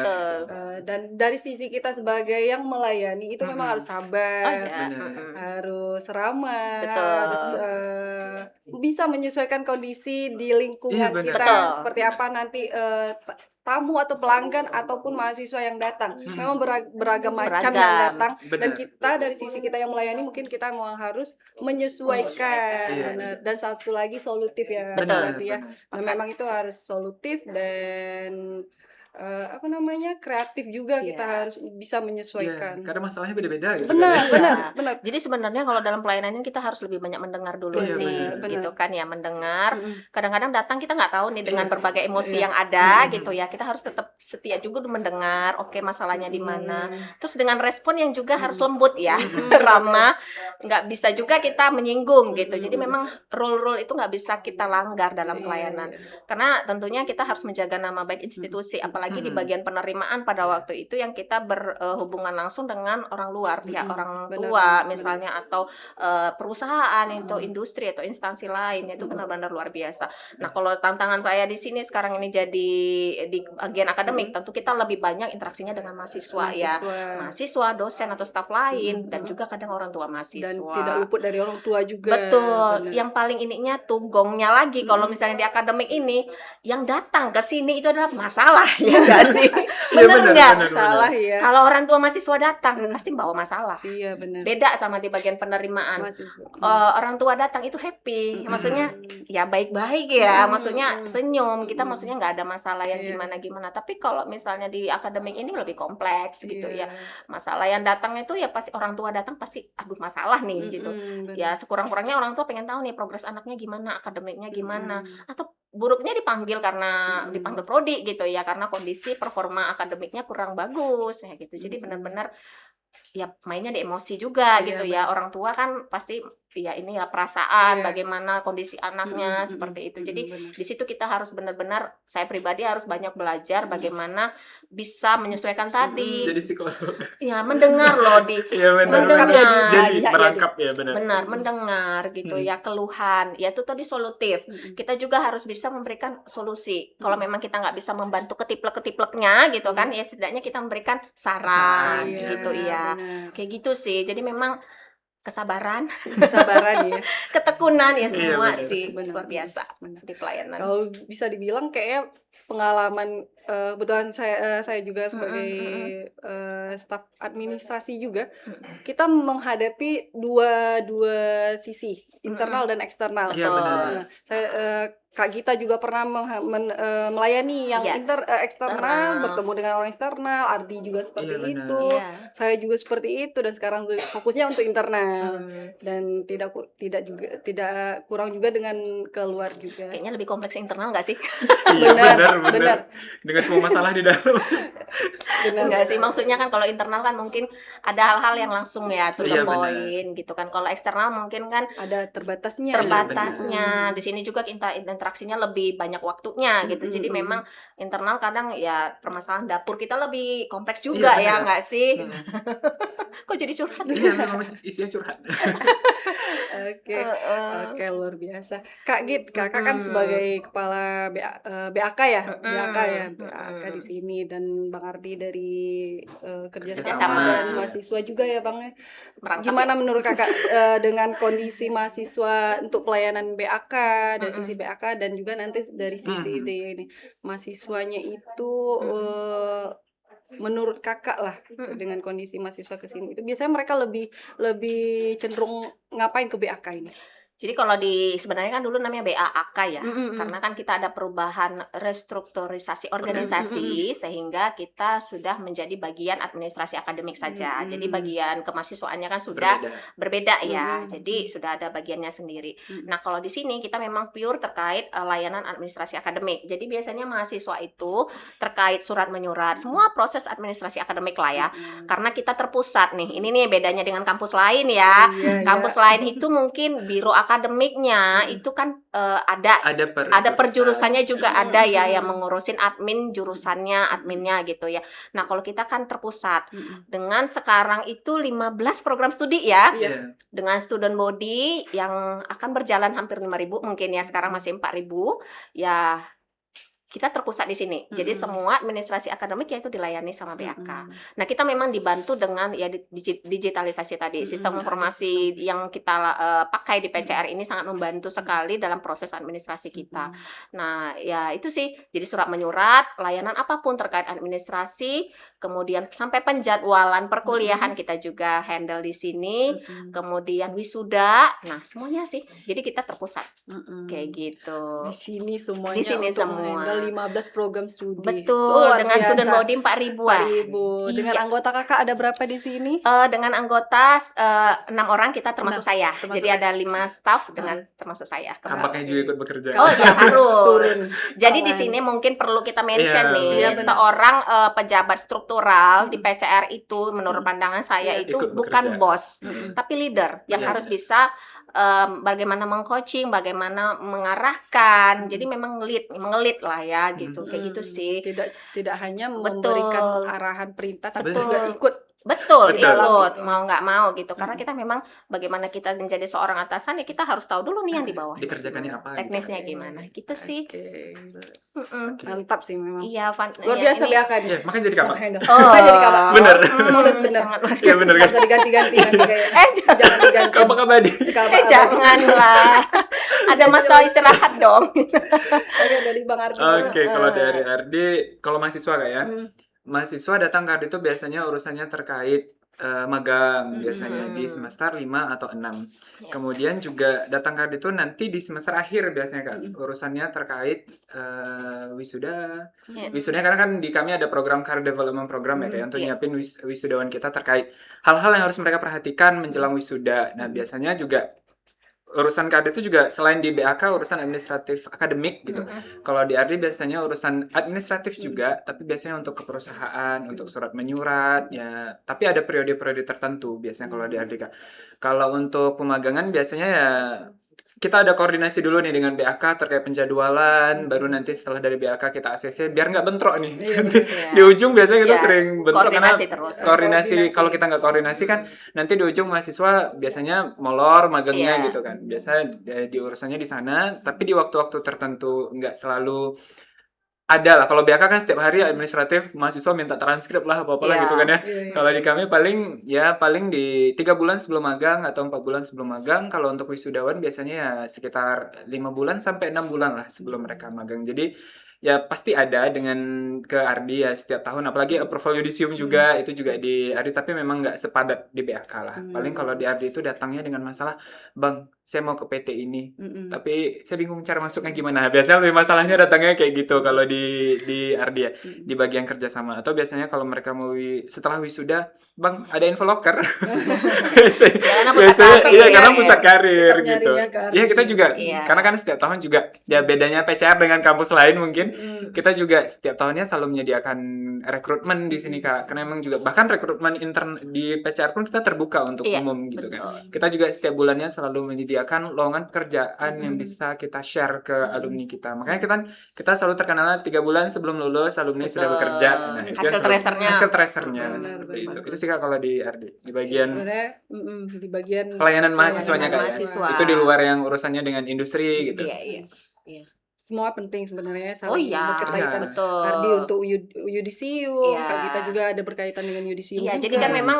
Speaker 1: Dan dari sisi kita sebagai yang melayani itu memang harus sabar, harus ramah, harus bisa menyesuaikan kondisi di lingkungan kita seperti apa nanti tamu atau pelanggan ataupun mahasiswa yang datang. Memang beragam macam yang datang. Dan kita dari sisi kita yang melayani mungkin kita mau harus menyesuaikan. Dan satu lagi solutif ya. Berarti ya. Nah, memang itu harus solutif dan kreatif juga. Kita harus bisa menyesuaikan.
Speaker 3: Karena masalahnya beda-beda gitu.
Speaker 1: Benar.
Speaker 2: Jadi sebenarnya kalau dalam pelayanan kita harus lebih banyak mendengar dulu gitu kan ya, mendengar. Kadang-kadang datang kita nggak tahu nih dengan berbagai emosi yang ada gitu ya. Kita harus tetap setia juga mendengar. Oke, masalahnya di mana. Terus dengan respon yang juga harus lembut ya, ramah. nggak bisa juga kita menyinggung gitu. Jadi memang rule-rule itu nggak bisa kita langgar dalam pelayanan. Karena tentunya kita harus menjaga nama baik institusi, apalagi di bagian penerimaan pada waktu itu yang kita berhubungan langsung dengan orang luar, pihak orang tua misalnya, atau perusahaan atau industri atau instansi lain, itu benar-benar luar biasa. Nah, kalau tantangan saya di sini sekarang ini jadi di bagian akademik, tentu kita lebih banyak interaksinya dengan mahasiswa ya, mahasiswa, dosen atau staf lain, dan juga kadang orang tua mahasiswa.
Speaker 1: Dan tidak luput dari orang tua juga.
Speaker 2: Betul. Yang paling ininya tuh gongnya lagi, kalau misalnya di akademik ini, yang datang ke sini itu adalah masalah, ya nggak sih? Bener nggak?
Speaker 1: Masalah ya.
Speaker 2: Kalau orang tua mahasiswa datang, pasti bawa masalah.
Speaker 1: Iya benar.
Speaker 2: Beda sama di bagian penerimaan. Orang tua datang itu happy, maksudnya ya baik-baik ya, maksudnya senyum, kita maksudnya nggak ada masalah yang gimana-gimana. Tapi kalau misalnya di akademik ini lebih kompleks gitu ya, masalah yang datang itu ya pasti orang tua datang pasti aduh masalah nih gitu. Ya sekurang-kurangnya orang tua pengen tahu nih progres anaknya gimana, akademiknya gimana, atau buruknya dipanggil karena dipanggil prodi gitu ya, karena kondisi performa akademiknya kurang bagus ya gitu. Jadi benar-benar ya mainnya di emosi juga gitu ya. Orang tua kan pasti ya ini ya perasaan, bagaimana kondisi anaknya seperti itu. Jadi di situ kita harus benar-benar, saya pribadi harus banyak belajar bagaimana bisa menyesuaikan tadi.
Speaker 3: Jadi psikolog.
Speaker 2: Ya mendengar loh di mendengar.
Speaker 3: Jadi merangkap ya benar.
Speaker 2: Benar, mendengar gitu ya keluhan. Ya itu tadi solutif. Kita juga harus bisa memberikan solusi. Kalau memang kita nggak bisa membantu ketiplek-ketipleknya gitu kan, ya setidaknya kita memberikan saran gitu ya. Kayak gitu sih. Jadi memang kesabaran ya, ketekunan ya semua sih luar biasa di pelayanan.
Speaker 1: Kalau bisa dibilang kayaknya pengalaman kebetulan saya juga sebagai staf administrasi juga, kita menghadapi dua sisi, internal dan eksternal.
Speaker 3: Iya benar.
Speaker 1: Kak Gita juga pernah melayani yang eksternal, bertemu dengan orang eksternal. Ardi juga seperti itu. Saya juga seperti itu, dan sekarang fokusnya untuk internal. Dan tidak kurang juga dengan keluar juga.
Speaker 2: Kayaknya lebih kompleks internal nggak sih?
Speaker 1: Benar.
Speaker 3: Dengan semua masalah di dalam.
Speaker 2: Enggak sih, maksudnya kan kalau internal kan mungkin ada hal-hal yang langsung ya to the point gitu kan. Kalau eksternal mungkin kan
Speaker 1: ada terbatasnya.
Speaker 2: Di sini juga kita interaksinya lebih banyak waktunya gitu. Jadi memang internal kadang ya permasalahan dapur kita lebih kompleks juga ya nggak sih? Kok jadi curhat?
Speaker 3: Iya, memang isinya curhat.
Speaker 1: Oke, luar biasa. Kak Git, kakak kan sebagai kepala BAK ya, BAK di sini, dan Bang Ardi dari kerjasama dan mahasiswa juga ya Bang. Gimana menurut kakak dengan kondisi mahasiswa untuk pelayanan BAK dari sisi BAK, dan juga nanti dari sisi mahasiswanya itu menurut kakak lah, dengan kondisi mahasiswa kesini itu biasanya mereka lebih cenderung ngapain ke BAK ini?
Speaker 2: Jadi kalau sebenarnya kan dulu namanya BAAK ya, karena kan kita ada perubahan restrukturisasi organisasi sehingga kita sudah menjadi bagian administrasi akademik saja. Jadi bagian kemahasiswaannya kan sudah berbeda ya. Jadi sudah ada bagiannya sendiri. Nah, kalau di sini kita memang pure terkait layanan administrasi akademik. Jadi biasanya mahasiswa itu terkait surat menyurat, semua proses administrasi akademik lah ya. Karena kita terpusat nih. Ini nih bedanya dengan kampus lain ya. Kampus lain itu mungkin biro akademiknya itu kan ada perjurusannya juga ada ya yang mengurusin adminnya gitu ya. Nah, kalau kita kan terpusat dengan sekarang itu 15 program studi ya. Dengan student body yang akan berjalan hampir 5.000 mungkin ya, sekarang masih 4.000 ya. Kita terpusat di sini. Jadi semua administrasi akademik ya itu dilayani sama BAK. Nah, kita memang dibantu dengan ya digitalisasi tadi. Sistem informasi yang kita pakai di PCR ini sangat membantu sekali dalam proses administrasi kita. Nah, ya itu sih. Jadi surat menyurat, layanan apapun terkait administrasi, kemudian sampai penjadwalan perkuliahan kita juga handle di sini. Kemudian wisuda. Nah, semuanya sih. Jadi kita terpusat. Kayak gitu.
Speaker 1: Di sini semuanya. 15 program studi.
Speaker 2: Betul,
Speaker 1: Luar
Speaker 2: dengan
Speaker 1: biasa.
Speaker 2: student body 4.000-an.
Speaker 1: 4.000. Dengan
Speaker 2: Iya.
Speaker 1: anggota kakak ada berapa di sini?
Speaker 2: Dengan anggota 6 orang, kita termasuk saya.
Speaker 1: termasuk
Speaker 2: Jadi ada 5 staff dengan termasuk saya.
Speaker 3: Tampaknya juga ikut bekerja.
Speaker 2: Oh ya, harus.
Speaker 1: Turun.
Speaker 2: Jadi di
Speaker 1: Tangan.
Speaker 2: sini mungkin perlu kita mention
Speaker 3: Iya,
Speaker 2: nih,
Speaker 1: iya, benar.
Speaker 2: seorang pejabat struktural di PCR itu menurut pandangan saya
Speaker 1: Iya.
Speaker 2: itu
Speaker 3: Ikut
Speaker 2: bukan
Speaker 3: bekerja.
Speaker 2: bos,
Speaker 1: Mm-mm.
Speaker 2: tapi leader yang
Speaker 3: Iya,
Speaker 2: harus
Speaker 3: benar.
Speaker 2: bisa bagaimana mengcoaching, bagaimana mengarahkan. Jadi memang mengelit lah ya gitu. Kayak gitu sih.
Speaker 1: Tidak hanya
Speaker 2: Betul.
Speaker 1: memberikan arahan perintah, tapi
Speaker 2: Betul.
Speaker 1: juga ikut.
Speaker 2: Betul,
Speaker 3: Betul.
Speaker 2: ikut mau nggak mau gitu. Karena kita memang bagaimana kita menjadi seorang atasan ya kita harus tahu dulu nih yang di bawah.
Speaker 3: Dikerjakannya apa?
Speaker 2: Teknisnya
Speaker 3: gitu.
Speaker 2: gimana? Gitu sih.
Speaker 1: Oke.
Speaker 2: Mm-mm.
Speaker 1: Mantap sih memang.
Speaker 2: Iya,
Speaker 1: Luar
Speaker 2: ya,
Speaker 1: biasa
Speaker 2: ini-
Speaker 1: BAK nih.
Speaker 3: Iya, makanya jadi kapan?
Speaker 2: Oh,
Speaker 1: Jadi kapan?
Speaker 3: Bener.
Speaker 1: Bener.
Speaker 2: sangat luar
Speaker 3: Iya bener
Speaker 1: Nggak
Speaker 3: kan?
Speaker 1: usah diganti-ganti nanti kayaknya. Jangan diganti.
Speaker 3: Kapan abadi?
Speaker 2: janganlah. Ada masa istirahat dong.
Speaker 1: Oke, dari Bang Ardi.
Speaker 3: Oke, kalau dari RD, kalau mahasiswa kak ya,
Speaker 1: Hmm.
Speaker 3: mahasiswa datang ke RD itu biasanya urusannya terkait magang, biasanya di semester 5 atau 6.
Speaker 2: Ya.
Speaker 3: Kemudian juga datang ke RD itu nanti di semester akhir biasanya kak, urusannya terkait wisuda.
Speaker 2: Ya.
Speaker 3: Wisudanya karena kan di kami ada program career development program ya kayak untuk
Speaker 2: Iya.
Speaker 3: nyiapin wisudawan kita terkait hal-hal yang harus mereka perhatikan menjelang wisuda. Nah, biasanya juga urusan KD itu juga selain di BAK urusan administratif akademik gitu. Kalau di RD biasanya urusan administratif juga, tapi biasanya untuk ke perusahaan, untuk surat menyurat ya. Tapi ada periode-periode tertentu biasanya kalau di RD Kak. Kalau untuk pemagangan biasanya ya kita ada koordinasi dulu nih dengan BAK terkait penjadwalan, baru nanti setelah dari BAK kita ACC biar nggak bentrok nih.
Speaker 1: Iya,
Speaker 3: Nanti
Speaker 2: benar.
Speaker 3: di ujung biasanya kita
Speaker 2: Iya,
Speaker 3: sering bentrok karena
Speaker 2: koordinasi terus.
Speaker 3: koordinasi.
Speaker 1: Koordinasi.
Speaker 3: Kalau kita nggak koordinasi kan nanti di ujung mahasiswa biasanya molor magangnya
Speaker 2: Iya.
Speaker 3: gitu kan. Biasa di urusannya di sana, tapi di waktu-waktu tertentu nggak selalu ada lah. Kalau BAK kan setiap hari administratif mahasiswa minta transkrip lah apa-apa lah
Speaker 2: Iya.
Speaker 3: gitu kan ya.
Speaker 1: Iya, iya.
Speaker 3: Kalau di kami paling di 3 bulan sebelum magang atau 4 bulan sebelum magang. Kalau untuk wisudawan biasanya ya sekitar 5 bulan sampai 6 bulan lah sebelum mereka magang. Jadi ya pasti ada dengan ke Ardi ya setiap tahun, apalagi approval yudisium juga itu juga di Ardi, tapi memang nggak sepadat di BAK lah. Paling kalau di Ardi itu datangnya dengan masalah, Bang, saya mau ke PT ini, tapi saya bingung cara masuknya gimana. Biasanya lebih masalahnya datangnya kayak gitu kalau di Ardi ya, di bagian kerjasama. Atau biasanya kalau mereka mau setelah wisuda, Bang, ada info locker.
Speaker 2: Karena pusat
Speaker 3: Biasanya
Speaker 2: karir,
Speaker 3: iya karena
Speaker 2: ya.
Speaker 3: pusat karir
Speaker 1: Tetap
Speaker 3: gitu.
Speaker 1: nyarinya ke Ardi.
Speaker 3: Iya kita juga
Speaker 2: Iya.
Speaker 3: karena kan setiap tahun juga ya bedanya PCR dengan kampus lain mungkin kita juga setiap tahunnya selalu menyediakan rekrutmen di sini Kak. Karena emang juga bahkan rekrutmen intern di PCR pun kita terbuka untuk
Speaker 2: Iya,
Speaker 3: umum gitu
Speaker 2: betul.
Speaker 3: kan. Kita juga setiap bulannya selalu menyediakan lowongan pekerjaan yang bisa kita share ke alumni kita. Makanya kita selalu terkenal 3 bulan sebelum lulus alumni sudah
Speaker 2: Betul.
Speaker 3: bekerja. Nah, itu
Speaker 2: Hasil
Speaker 3: yang selalu-
Speaker 2: tracernya.
Speaker 3: hasil tracernya
Speaker 1: Benar,
Speaker 3: seperti itu.
Speaker 1: bagus.
Speaker 3: Itu sih Kak kalau di RD. Di bagian
Speaker 1: Sebenarnya di bagian
Speaker 3: pelayanan mahasiswanya Kak.
Speaker 2: mahasiswa.
Speaker 3: Itu di luar yang urusannya dengan industri gitu.
Speaker 2: Iya.
Speaker 1: semua penting sebenarnya
Speaker 2: Oh
Speaker 1: saling
Speaker 2: iya,
Speaker 1: berkaitan.
Speaker 2: betul.
Speaker 1: Ardi untuk yudisium,
Speaker 2: Iya.
Speaker 1: Kak Gita juga ada berkaitan dengan yudisium.
Speaker 2: Iya,
Speaker 1: juga.
Speaker 2: jadi kan memang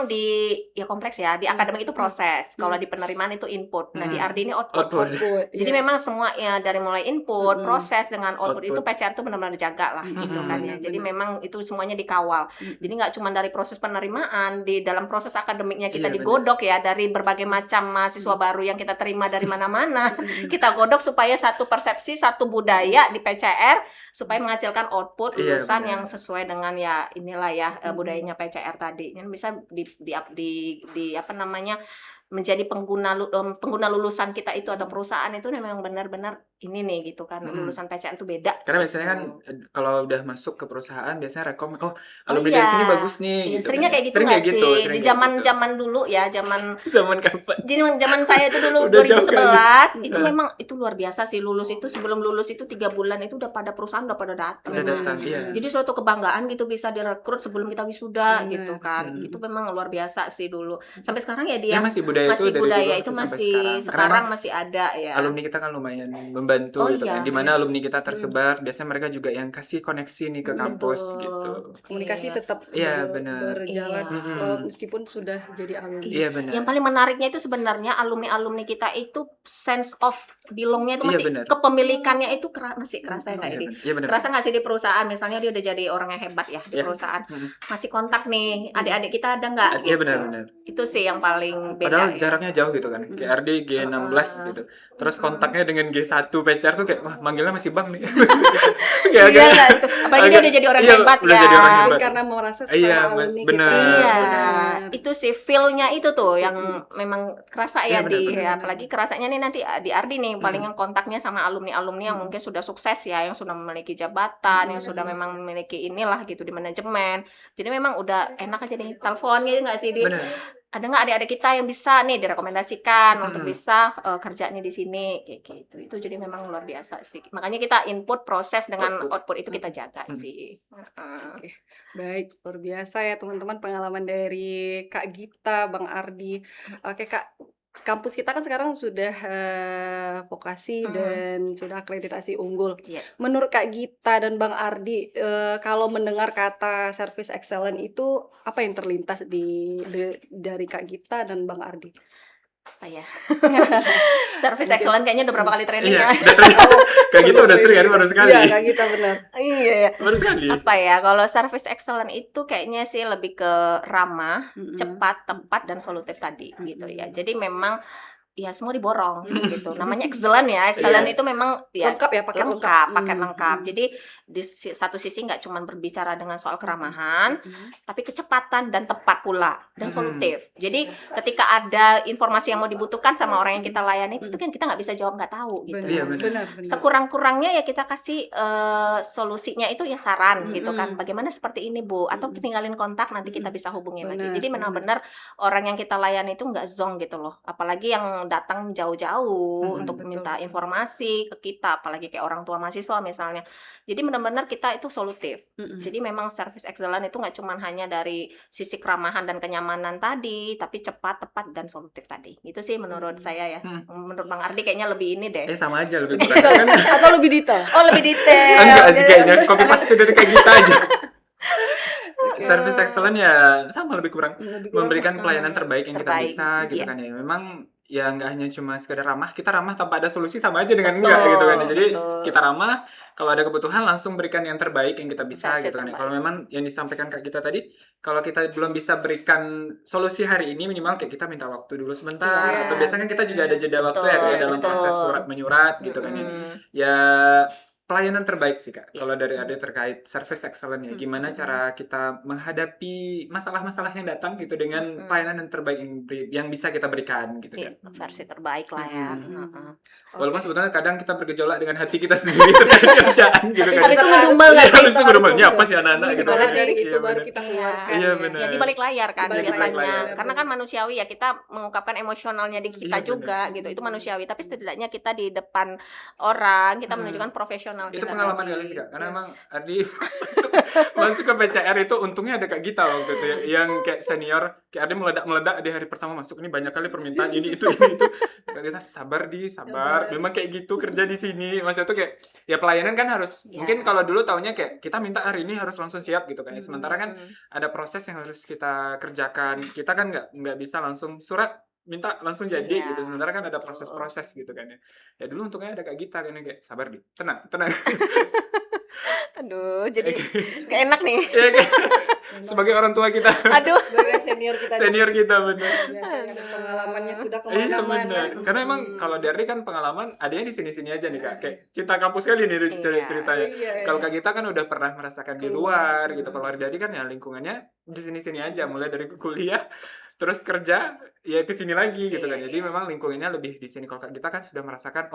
Speaker 2: ya kompleks ya. Di akademik itu proses. Kalau di penerimaan itu input. Nah, di RD ini output.
Speaker 3: Output.
Speaker 2: Jadi
Speaker 1: iya.
Speaker 2: memang semua ya dari mulai input, proses dengan output, itu
Speaker 3: Output.
Speaker 2: PCR itu benar-benar dijaga lah gitu kan ya. Jadi memang itu semuanya dikawal. Jadi nggak cuma dari proses penerimaan, di dalam proses akademiknya kita
Speaker 3: Iya,
Speaker 2: digodok ya dari berbagai macam mahasiswa baru yang kita terima dari mana-mana. Kita godok supaya satu persepsi, satu budaya di PCR supaya menghasilkan output
Speaker 3: Iya,
Speaker 2: lulusan
Speaker 3: benar.
Speaker 2: yang sesuai dengan ya inilah ya budayanya PCR tadi. Yang bisa di apa namanya menjadi pengguna lulusan kita itu atau perusahaan itu memang benar-benar ini nih gitu kan lulusan PCR itu beda.
Speaker 3: Karena
Speaker 2: gitu.
Speaker 3: biasanya kan kalau udah masuk ke perusahaan biasanya rekom alumni
Speaker 2: iya.
Speaker 3: dari sini bagus nih
Speaker 2: Iya,
Speaker 3: gitu.
Speaker 2: seringnya
Speaker 3: kan.
Speaker 2: kayak gitu
Speaker 3: Sering
Speaker 2: nggak
Speaker 3: kayak
Speaker 2: sih?
Speaker 3: gitu, sering
Speaker 2: Di
Speaker 3: kayak
Speaker 2: zaman-zaman dulu ya,
Speaker 3: zaman kapan?
Speaker 2: jadi zaman saya itu dulu
Speaker 3: Udah jauh
Speaker 2: 2011 itu
Speaker 3: Nah.
Speaker 2: memang itu luar biasa sih lulus itu sebelum lulus itu 3 bulan itu udah pada perusahaan udah pada datang.
Speaker 3: Udah datang, iya.
Speaker 2: Jadi suatu kebanggaan gitu bisa direkrut sebelum kita wisuda gitu kan.
Speaker 3: Hmm.
Speaker 2: Itu memang luar biasa sih dulu. Sampai sekarang ya
Speaker 3: Ya
Speaker 2: dia
Speaker 3: masih budaya
Speaker 2: masih
Speaker 3: itu dari
Speaker 2: budaya
Speaker 3: dulu
Speaker 2: itu
Speaker 3: sampai
Speaker 2: masih
Speaker 3: sekarang. Karena
Speaker 2: sekarang
Speaker 3: emang
Speaker 2: masih ada ya.
Speaker 3: alumni kita kan lumayan membantu
Speaker 2: Oh,
Speaker 3: gitu
Speaker 2: iya.
Speaker 3: kan. Dimana alumni kita tersebar, biasanya mereka juga yang kasih koneksi nih ke kampus
Speaker 2: Betul.
Speaker 3: gitu.
Speaker 1: Komunikasi
Speaker 2: Iya.
Speaker 1: tetap
Speaker 3: Iya, benar.
Speaker 1: berjalan
Speaker 2: Iya.
Speaker 1: meskipun sudah jadi alumni.
Speaker 3: Iya benar.
Speaker 2: Yang paling menariknya itu sebenarnya alumni-alumni kita itu sense of belongnya itu
Speaker 3: Iya,
Speaker 2: masih
Speaker 3: benar.
Speaker 2: kepemilikannya itu masih kerasa ya kayak
Speaker 3: Iya,
Speaker 2: di
Speaker 3: benar. Iya benar.
Speaker 2: kerasa nggak sih di perusahaan misalnya dia udah jadi orang yang hebat ya di
Speaker 3: Iya.
Speaker 2: perusahaan
Speaker 3: Hmm.
Speaker 2: masih kontak nih adik-adik kita ada nggak
Speaker 3: Iya
Speaker 2: gitu.
Speaker 3: benar-benar.
Speaker 2: Itu sih yang paling beda
Speaker 3: Padahal padahal
Speaker 2: iya.
Speaker 3: jaraknya jauh gitu kan. KRD G16 gitu. Terus kontaknya dengan G1 PCR tuh kayak wah manggilnya masih Bang nih. Kayak
Speaker 2: Iya nggak itu. Apalagi dia udah jadi orang
Speaker 3: iya,
Speaker 2: hebat
Speaker 3: udah
Speaker 2: ya.
Speaker 3: jadi orang
Speaker 1: Mungkin
Speaker 3: hebat.
Speaker 1: karena merasa
Speaker 3: Iya,
Speaker 1: sama
Speaker 3: Mas,
Speaker 1: alumni
Speaker 3: benar.
Speaker 1: kita.
Speaker 2: Iya,
Speaker 1: Benar.
Speaker 2: itu sih feel-nya itu tuh yang
Speaker 1: Mm.
Speaker 2: memang kerasa
Speaker 3: Iya,
Speaker 2: ya
Speaker 3: benar,
Speaker 2: di
Speaker 3: benar.
Speaker 2: ya, apalagi kerasanya nih nanti di Ardi nih paling yang kontaknya sama alumni-alumni yang mungkin sudah sukses ya, yang sudah memiliki jabatan, yang sudah memang memiliki inilah gitu di manajemen. Jadi memang udah enak aja nih telepon gitu nggak sih di
Speaker 3: Benar.
Speaker 2: ada nggak adik-adik kita yang bisa nih direkomendasikan untuk bisa kerja nih di sini kayak gitu. Itu jadi memang luar biasa sih. Makanya kita input proses dengan output itu kita jaga sih.
Speaker 1: Oke, baik, luar biasa ya teman-teman pengalaman dari Kak Gita, Bang Ardi. Oke Kak, kampus kita kan sekarang sudah vokasi dan sudah akreditasi unggul.
Speaker 2: Iya.
Speaker 1: Menurut Kak Gita dan Bang Ardi, kalau mendengar kata service excellent itu apa yang terlintas dari Kak Gita dan Bang Ardi?
Speaker 2: Apa ya? Service excellent kayaknya udah berapa kali training
Speaker 3: Iya,
Speaker 2: ya.
Speaker 3: udah kayak gitu udah sering kan baru sekali.
Speaker 1: Iya, Kak Gita benar.
Speaker 2: Iya ya.
Speaker 3: Baru sekali.
Speaker 2: Apa ya? Kalau service excellent itu kayaknya sih lebih ke ramah, cepat, tepat dan solutif tadi gitu ya. Jadi memang ya semua diborong gitu. Namanya excellent ya. Excellent itu memang ya
Speaker 1: Lengkap ya, paket
Speaker 2: paket lengkap. Jadi di satu sisi nggak cuma berbicara dengan soal keramahan, tapi kecepatan dan tepat pula dan solutif. Jadi ketika ada informasi yang mau dibutuhkan sama orang yang kita layani itu kan kita nggak bisa jawab nggak tahu gitu.
Speaker 3: Iya,
Speaker 1: Benar.
Speaker 2: Sekurang-kurangnya ya kita kasih solusinya itu ya saran gitu kan. Bagaimana seperti ini Bu? Atau tinggalin kontak nanti kita bisa hubungin lagi. Jadi benar-benar orang yang kita layani itu nggak zonk gitu loh. Apalagi yang datang jauh-jauh untuk minta informasi ke kita, apalagi kayak orang tua mahasiswa misalnya. Jadi benar-benar kita itu solutif. Jadi memang service excellent itu nggak cuma hanya dari sisi keramahan dan kenyamanan tadi, tapi cepat, tepat dan solutif tadi. Itu sih menurut saya ya. Menurut Bang Ardi kayaknya lebih ini deh.
Speaker 3: Sama aja lebih kurang kan.
Speaker 1: Atau lebih detail?
Speaker 2: Oh lebih detail.
Speaker 3: Enggak sih kayaknya copy paste dari kayak kita aja. Service excellent ya sama lebih kurang memberikan pelayanan terbaik yang kita bisa gitu kan ya. Memang ya nggak hanya cuma sekedar ramah, kita ramah tanpa ada solusi sama aja dengan enggak gitu kan. Jadi kita ramah, kalau ada kebutuhan langsung berikan yang terbaik yang kita bisa gitu kan. Kalau memang yang disampaikan Kak kita tadi, kalau kita belum bisa berikan solusi hari ini minimal kayak kita minta waktu dulu sebentar atau biasanya kan kita juga ada jeda waktu ya dalam proses surat menyurat gitu kan ya. Ya pelayanan terbaik sih Kak. Kalau dari Ade terkait service excellent ya, gimana cara kita menghadapi masalah-masalah yang datang gitu dengan pelayanan yang terbaik yang bisa kita berikan gitu kan.
Speaker 2: Versi terbaik lah ya.
Speaker 3: Walaupun sebetulnya kadang kita bergejolak dengan hati kita sendiri terkait kerjaan gitu kan.
Speaker 2: Habis itu ngedumel nggak sih?
Speaker 3: Habis itu ngedumel, apa sih anak-anak gitu.
Speaker 1: Balas dari
Speaker 3: Iya,
Speaker 1: itu baru
Speaker 3: benar.
Speaker 1: kita keluarkan.
Speaker 3: Iya, benar.
Speaker 2: Ya di balik layar kan
Speaker 1: Di balik
Speaker 2: biasanya.
Speaker 3: layar.
Speaker 2: Karena kan manusiawi ya, kita mengungkapkan emosionalnya di kita
Speaker 3: Iya,
Speaker 2: juga gitu. Itu manusiawi, tapi setidaknya kita di depan orang kita menunjukkan profesional
Speaker 3: Itu
Speaker 2: kita
Speaker 3: pengalaman
Speaker 2: tadi.
Speaker 3: kali sih Kak, karena emang Ardi masuk ke PCR itu untungnya ada Kak Gita waktu itu ya, yang kayak senior, kayak Ardi meledak di hari pertama masuk, ini banyak kali permintaan ini itu. Kak Gita, sabar memang kayak gitu kerja di sini. Maksudnya tuh kayak ya pelayanan kan harus, mungkin kalau dulu taunya kayak kita minta hari ini harus langsung siap gitu kan. Sementara kan ada proses yang harus kita kerjakan. Kita kan nggak bisa langsung surat minta langsung jadi gitu. Sementara kan ada proses-proses gitu kan ya. Ya dulu untungnya ada Kak Gita kan kayak sabar tenang.
Speaker 2: Aduh, jadi gak enak nih.
Speaker 3: Iya kan? Sebagai orang tua kita.
Speaker 2: Aduh.
Speaker 1: Sebagai senior kita
Speaker 3: bener.
Speaker 1: biasanya pengalamannya sudah
Speaker 3: Iya
Speaker 1: kemana-mana.
Speaker 3: bener. Karena emang kalau dari kan pengalaman adanya di sini-sini aja nih Kak. Kayak cinta kampus kali nih ceritanya. Kalau Kak Gita kan udah pernah merasakan di luar gitu. Kalau Ardi kan ya lingkungannya di sini-sini aja, mulai dari kuliah terus kerja ya ke sini lagi gitu kan. Jadi memang lingkungannya lebih di sini. Kalau Kak Gita kan sudah merasakan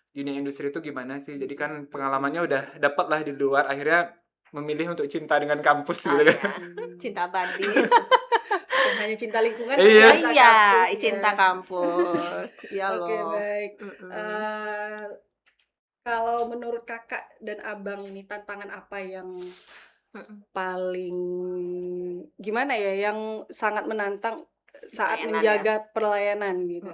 Speaker 3: dunia industri itu gimana sih. Jadi kan pengalamannya udah dapet lah di luar, akhirnya memilih untuk cinta dengan kampus gitu kan.
Speaker 2: Cinta abadi.
Speaker 1: Bukan hanya cinta lingkungan,
Speaker 2: Iya, cinta kampus. Iya loh.
Speaker 1: Oke, baik. Kalau menurut Kakak dan Abang ini tantangan apa yang paling gimana ya, yang sangat menantang saat
Speaker 2: Pelayanan
Speaker 1: menjaga pelayanan gitu?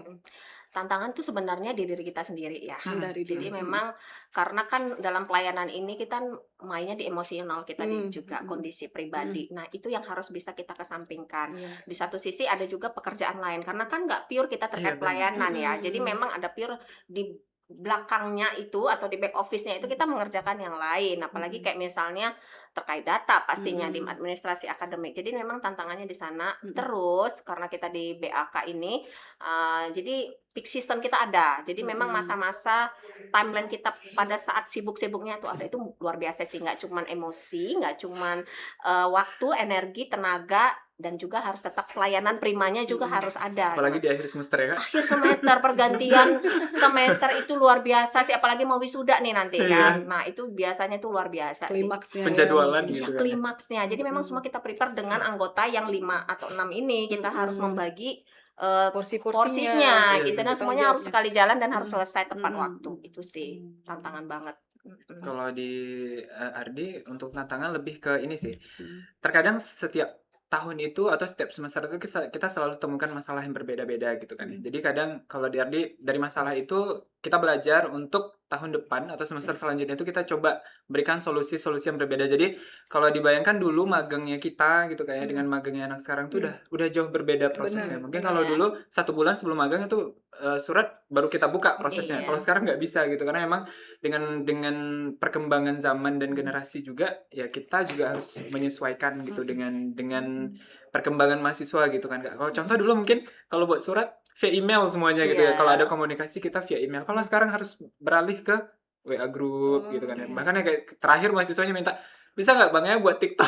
Speaker 2: Tantangan tuh sebenarnya di diri kita sendiri ya.
Speaker 1: Jadi
Speaker 2: memang karena kan dalam pelayanan ini kita mainnya di emosional kita juga kondisi pribadi. Nah itu yang harus bisa kita kesampingkan. Di satu sisi ada juga pekerjaan lain karena kan nggak pure kita terkait pelayanan ya. Jadi memang ada pure di belakangnya itu atau di back office-nya itu kita mengerjakan yang lain, apalagi kayak misalnya terkait data pastinya di administrasi akademik. Jadi memang tantangannya di sana. Terus karena kita di BAK ini, jadi peak season kita ada. Jadi memang masa-masa timeline kita pada saat sibuk-sibuknya tuh ada, itu luar biasa sih. Nggak cuman emosi, nggak cuman waktu, energi, tenaga, dan juga harus tetap pelayanan primanya juga harus ada.
Speaker 3: Apalagi di akhir semester ya Kak?
Speaker 2: Akhir semester, pergantian semester itu luar biasa sih, apalagi mau wisuda nih nanti kan. Nah itu biasanya tuh luar biasa
Speaker 1: klimaksnya
Speaker 2: sih.
Speaker 3: Penjadwalan
Speaker 2: Iya,
Speaker 3: gitu kan.
Speaker 2: klimaksnya. Jadi memang semua kita prepare dengan anggota yang 5 atau 6 ini. Kita harus membagi porsinya gitu. Dan semuanya harus sekali jalan dan harus selesai tepat waktu. Itu sih tantangan banget.
Speaker 3: Kalau di Ardi untuk tantangan lebih ke ini sih. Terkadang setiap tahun itu atau setiap semester itu kita selalu temukan masalah yang berbeda-beda gitu kan ya. Jadi kadang kalau di Ardi dari masalah itu kita belajar untuk tahun depan atau semester selanjutnya itu kita coba berikan solusi-solusi yang berbeda. Jadi kalau dibayangkan dulu magangnya kita gitu kayak dengan magangnya anak sekarang tuh udah jauh berbeda prosesnya. Mungkin kalau dulu 1 bulan sebelum magang itu surat baru kita buka prosesnya. Kalau sekarang nggak bisa gitu karena emang dengan perkembangan zaman dan generasi juga ya kita juga harus menyesuaikan gitu dengan perkembangan mahasiswa gitu kan Kak. Kalau contoh dulu mungkin kalau buat surat via email semuanya gitu ya. Kalau ada komunikasi kita via email. Kalau sekarang harus beralih ke WA group gitu kan ya. Bahkan ya kayak terakhir mahasiswanya minta bisa nggak Bang ya buat TikTok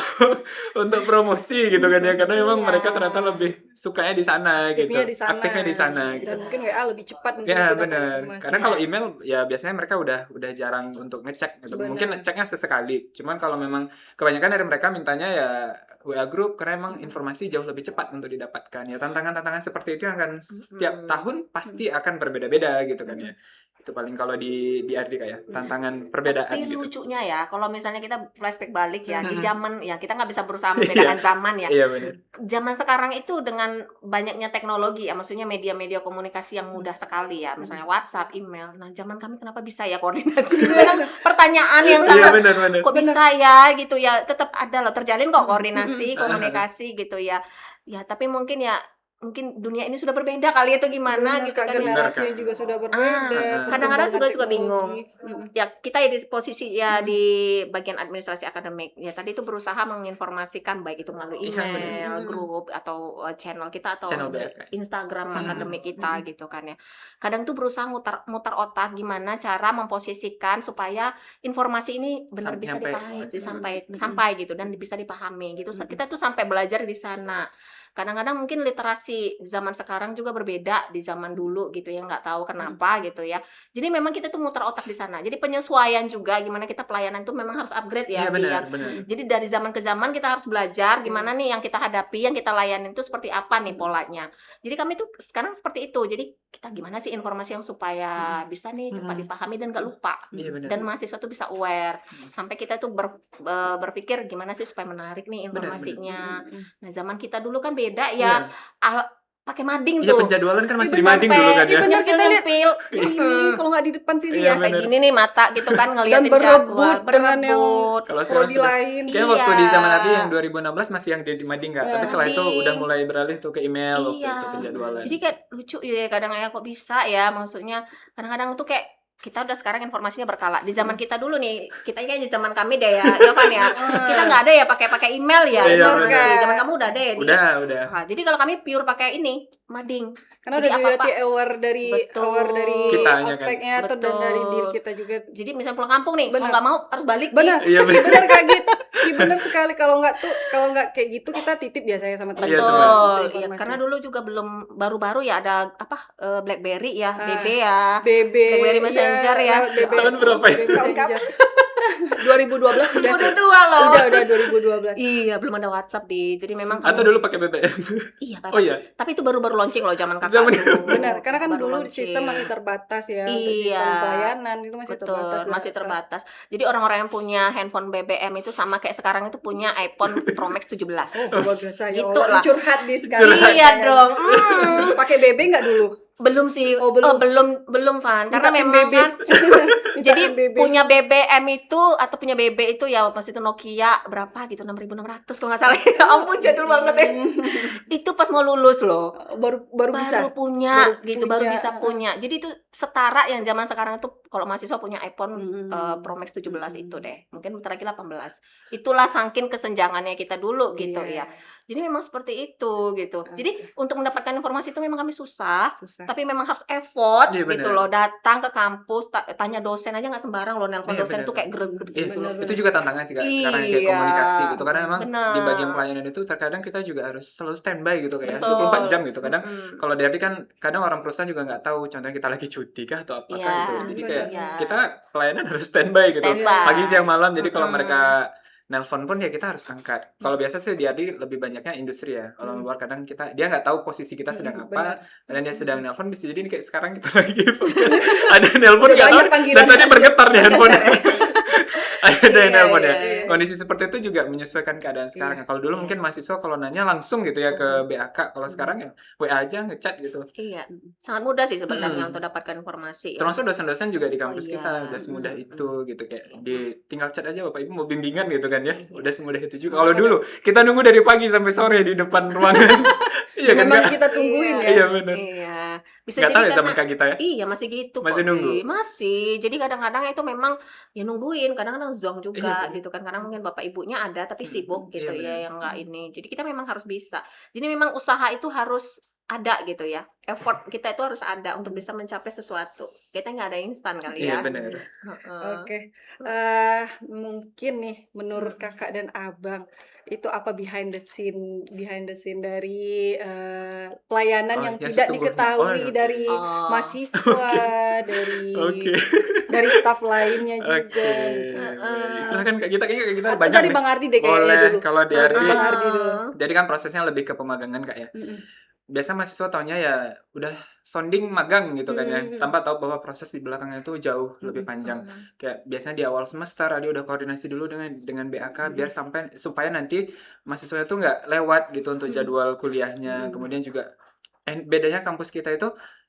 Speaker 3: untuk promosi gitu kan ya, karena memang mereka ternyata lebih sukanya di sana gitu, aktifnya di sana gitu.
Speaker 1: Dan mungkin WA lebih cepat mungkin
Speaker 3: ya benar, karena kalau email ya biasanya mereka udah jarang untuk ngecek gitu. Mungkin ngeceknya sesekali, cuman kalau memang kebanyakan dari mereka mintanya ya WA group karena emang informasi jauh lebih cepat untuk didapatkan ya. Tantangan-tantangan seperti itu yang akan setiap tahun pasti akan berbeda-beda gitu kan ya. Itu paling kalau di Ardi kayak tantangan perbedaan.
Speaker 2: Tapi
Speaker 3: gitu.
Speaker 2: Lucunya ya, kalau misalnya kita flashback balik ya di zaman ya, kita nggak bisa berusaha membedakan zaman ya.
Speaker 3: Iya benar.
Speaker 2: Zaman sekarang itu dengan banyaknya teknologi ya, maksudnya media-media komunikasi yang mudah sekali ya, misalnya WhatsApp, email. Nah zaman kami kenapa bisa ya koordinasi? Itu memang pertanyaan yang sangat kok bisa ya gitu ya, tetap ada loh, terjalin kok koordinasi, komunikasi gitu ya. Ya tapi mungkin dunia ini sudah berbeda kali itu gimana gitu kan,
Speaker 1: generasinya juga sudah berbeda.
Speaker 2: Kadang-kadang juga bingung. Ya kita di posisi ya di bagian administrasi akademik ya, tadi itu berusaha menginformasikan baik itu melalui email, grup atau channel kita atau Instagram akademik kita gitu kan ya. Kadang tuh berusaha mutar otak gimana cara memposisikan supaya informasi ini benar bisa sampai gitu dan bisa dipahami gitu. Kita tuh sampai belajar di sana. Kadang-kadang mungkin literasi zaman sekarang juga berbeda di zaman dulu gitu ya, nggak tahu kenapa gitu ya. Jadi memang kita tuh muter otak di sana. Jadi penyesuaian juga gimana kita pelayanan tuh memang harus upgrade ya. Benar. Jadi dari zaman ke zaman kita harus belajar gimana nih yang kita hadapi, yang kita layanin itu seperti apa nih polanya. Jadi kami tuh sekarang seperti itu. Jadi kita gimana sih informasi yang supaya bisa nih cepat dipahami dan nggak lupa. Dan mahasiswa tuh bisa aware. Sampai kita tuh berpikir gimana sih supaya menarik nih informasinya. Nah zaman kita dulu kan beda ya, pakai mading tuh.
Speaker 3: Iya, penjadwalan kan masih di mading dulu kan ya.
Speaker 1: Bener, kita lihat sini, kalau nggak di depan sini
Speaker 2: ya kayak gini nih mata gitu kan ngeliatin
Speaker 1: jadwal, berebut
Speaker 3: kalau prodi lain. Kayak waktu di zaman Ardi yang 2016 masih yang di mading nggak, tapi setelah itu udah mulai beralih tuh ke email waktu itu penjadwalan.
Speaker 2: Jadi kayak lucu ya kadang ya, kok bisa ya, maksudnya kadang-kadang tuh kayak kita udah sekarang informasinya berkala. Di zaman kita dulu nih, kita kayaknya di zaman kami deh ya, kan ya. Kita nggak ada ya pakai email ya. Zaman kamu udah ada ya.
Speaker 3: Udah.
Speaker 2: Nah, jadi kalau kami pure pakai ini mading.
Speaker 1: Karena udah dilatih aware dari aspeknya atau dari diri kita juga.
Speaker 2: Jadi misalnya pulang kampung nih, mau nggak mau harus balik.
Speaker 1: Benar. Iya benar kayak gitu. Iya benar sekali. Kalau nggak kayak gitu kita titip biasanya sama teman.
Speaker 2: Betul. Ya, karena dulu juga belum baru-baru ya ada BlackBerry ya, BlackBerry Messenger ya.
Speaker 3: Tahun berapa ya?
Speaker 1: 2012 udah
Speaker 2: tua loh.
Speaker 1: Udah 2012.
Speaker 2: Iya, belum ada WhatsApp jadi memang
Speaker 3: atau dulu pakai BBM.
Speaker 2: Iya, Pak. Oh iya. Tapi itu baru launching loh zaman kakak.
Speaker 1: Benar, karena kan dulu sistem masih terbatas ya, untuk sistem pelayanan itu masih terbatas.
Speaker 2: Masih terbatas. Jadi orang-orang yang punya handphone BBM itu sama kayak sekarang itu punya iPhone Pro Max 17.
Speaker 1: Oh, biasa ya.
Speaker 2: Gitu lah.
Speaker 1: Curhat di sekali.
Speaker 2: Iya dong.
Speaker 1: Pakai BB enggak dulu?
Speaker 2: Belum sih. Belum Van. Karena memang kan Jadi
Speaker 1: BB.
Speaker 2: punya BBM itu atau punya BB itu ya pas itu Nokia berapa gitu 6.600 kalau nggak salah. Ya ampun jadul banget ya. Itu pas mau lulus loh.
Speaker 1: baru bisa.
Speaker 2: Baru punya
Speaker 1: Baru
Speaker 2: gitu, baru
Speaker 1: punya,
Speaker 2: bisa punya. Jadi itu setara yang zaman sekarang itu kalau mahasiswa punya iPhone Pro Max 17 itu deh. Mungkin bentar lagi 18. Itulah saking kesenjangannya kita dulu gitu
Speaker 1: Iya.
Speaker 2: ya. Jadi memang seperti itu gitu. Jadi untuk mendapatkan informasi itu memang kami susah.
Speaker 1: Susah.
Speaker 2: Tapi memang harus effort
Speaker 3: Iya,
Speaker 2: gitu
Speaker 3: benar.
Speaker 2: loh, datang ke kampus, tanya dosen aja nggak sembarang loh, nelpon
Speaker 3: Iya,
Speaker 2: dosen
Speaker 3: benar.
Speaker 2: tuh kayak greget
Speaker 3: Iya,
Speaker 2: gitu loh.
Speaker 1: Benar.
Speaker 3: itu juga tantangan sih Kak, sekarang kayak
Speaker 2: Iya.
Speaker 3: komunikasi gitu. Karena memang
Speaker 2: Benar.
Speaker 3: di bagian pelayanan itu terkadang kita juga harus selalu standby gitu kayak
Speaker 2: Betul.
Speaker 3: 24 jam gitu. Kadang
Speaker 2: Mm-mm.
Speaker 3: kalau dari kan kadang orang perusahaan juga nggak tahu contohnya kita lagi cuti kah atau apakah
Speaker 2: Iya,
Speaker 3: gitu. Jadi kayak
Speaker 2: iya.
Speaker 3: kita pelayanan harus standby gitu.
Speaker 2: Standby.
Speaker 3: Pagi siang malam. Jadi kalau
Speaker 2: Mm-mm.
Speaker 3: mereka nelpon pun ya kita harus angkat. Kalau biasa sih di Adi lebih banyaknya industri ya. Kalau luar kadang dia nggak tahu posisi kita sedang apa. Dan dia sedang nelpon bisa jadi kayak sekarang kita lagi fokus. Ada nelpon
Speaker 1: Udah
Speaker 3: nggak tahu.
Speaker 1: banyak panggilan
Speaker 3: Dan tadi
Speaker 1: masuk.
Speaker 3: bergetar di handphone. Ada yang
Speaker 2: Iya,
Speaker 3: nelpon ya.
Speaker 2: iya.
Speaker 3: Kondisi seperti itu juga menyesuaikan keadaan sekarang. Kalau dulu mungkin mahasiswa kalau nanya langsung gitu ya ke BAK. Kalau sekarang ya WA aja ngechat gitu.
Speaker 2: Iya, sangat mudah sih sebenarnya untuk dapatkan informasi.
Speaker 3: Termasuk dosen-dosen juga di kampus
Speaker 2: Oh, iya.
Speaker 3: kita udah semudah itu gitu kayak tinggal chat aja Bapak Ibu mau bimbingan gitu kan ya. Udah semudah itu juga. Kalau dulu kita nunggu dari pagi sampai sore di depan ruangan. Iya kan
Speaker 1: Memang
Speaker 3: Kak?
Speaker 1: kita tungguin ya.
Speaker 3: Iya benar.
Speaker 2: Iya. Bisa
Speaker 3: Nggak
Speaker 2: jadi
Speaker 3: tahu ya
Speaker 2: karena
Speaker 3: sama Kak kita ya.
Speaker 2: iya masih gitu
Speaker 3: Masih
Speaker 2: kok,
Speaker 3: nunggu?
Speaker 2: Di. Masih. Jadi kadang-kadang itu memang ya nungguin, kadang-kadang zonk juga
Speaker 3: Iya.
Speaker 2: gitu kan. Karena mungkin bapak ibunya ada tapi sibuk gitu
Speaker 3: Iya,
Speaker 2: ya
Speaker 3: benar.
Speaker 2: yang enggak ini. Jadi kita memang harus bisa. Jadi memang usaha itu harus ada gitu ya. Effort kita itu harus ada untuk bisa mencapai sesuatu. Kita nggak ada instan kali
Speaker 3: Iya
Speaker 2: ya.
Speaker 3: benar.
Speaker 2: Heeh.
Speaker 1: Oke. Mungkin nih menurut Kakak dan Abang itu apa behind the scene dari pelayanan
Speaker 3: Oh,
Speaker 1: yang
Speaker 3: yang
Speaker 1: tidak
Speaker 3: sesungguhnya.
Speaker 1: diketahui
Speaker 3: Oh, oke.
Speaker 1: dari
Speaker 2: Oh.
Speaker 1: mahasiswa, dari
Speaker 3: Oke.
Speaker 1: dari staf lainnya juga.
Speaker 3: Oke. Silakan Kak kita kayaknya kita
Speaker 1: Atau
Speaker 3: banyak
Speaker 1: dari
Speaker 3: nih.
Speaker 1: Bang Ardi deh kayaknya
Speaker 3: Boleh
Speaker 1: dulu.
Speaker 3: kalau di Ardi.
Speaker 1: Bang Ardi dulu.
Speaker 3: Jadi kan prosesnya lebih ke pemagangan Kak ya. Biasa mahasiswa taunya ya udah sounding magang gitu kan ya, tanpa tahu bahwa proses di belakangnya itu jauh lebih panjang. Kayak biasanya di awal semester Adi udah koordinasi dulu dengan BAK biar supaya nanti mahasiswa itu nggak lewat gitu untuk jadwal kuliahnya. Kemudian juga bedanya kampus kita itu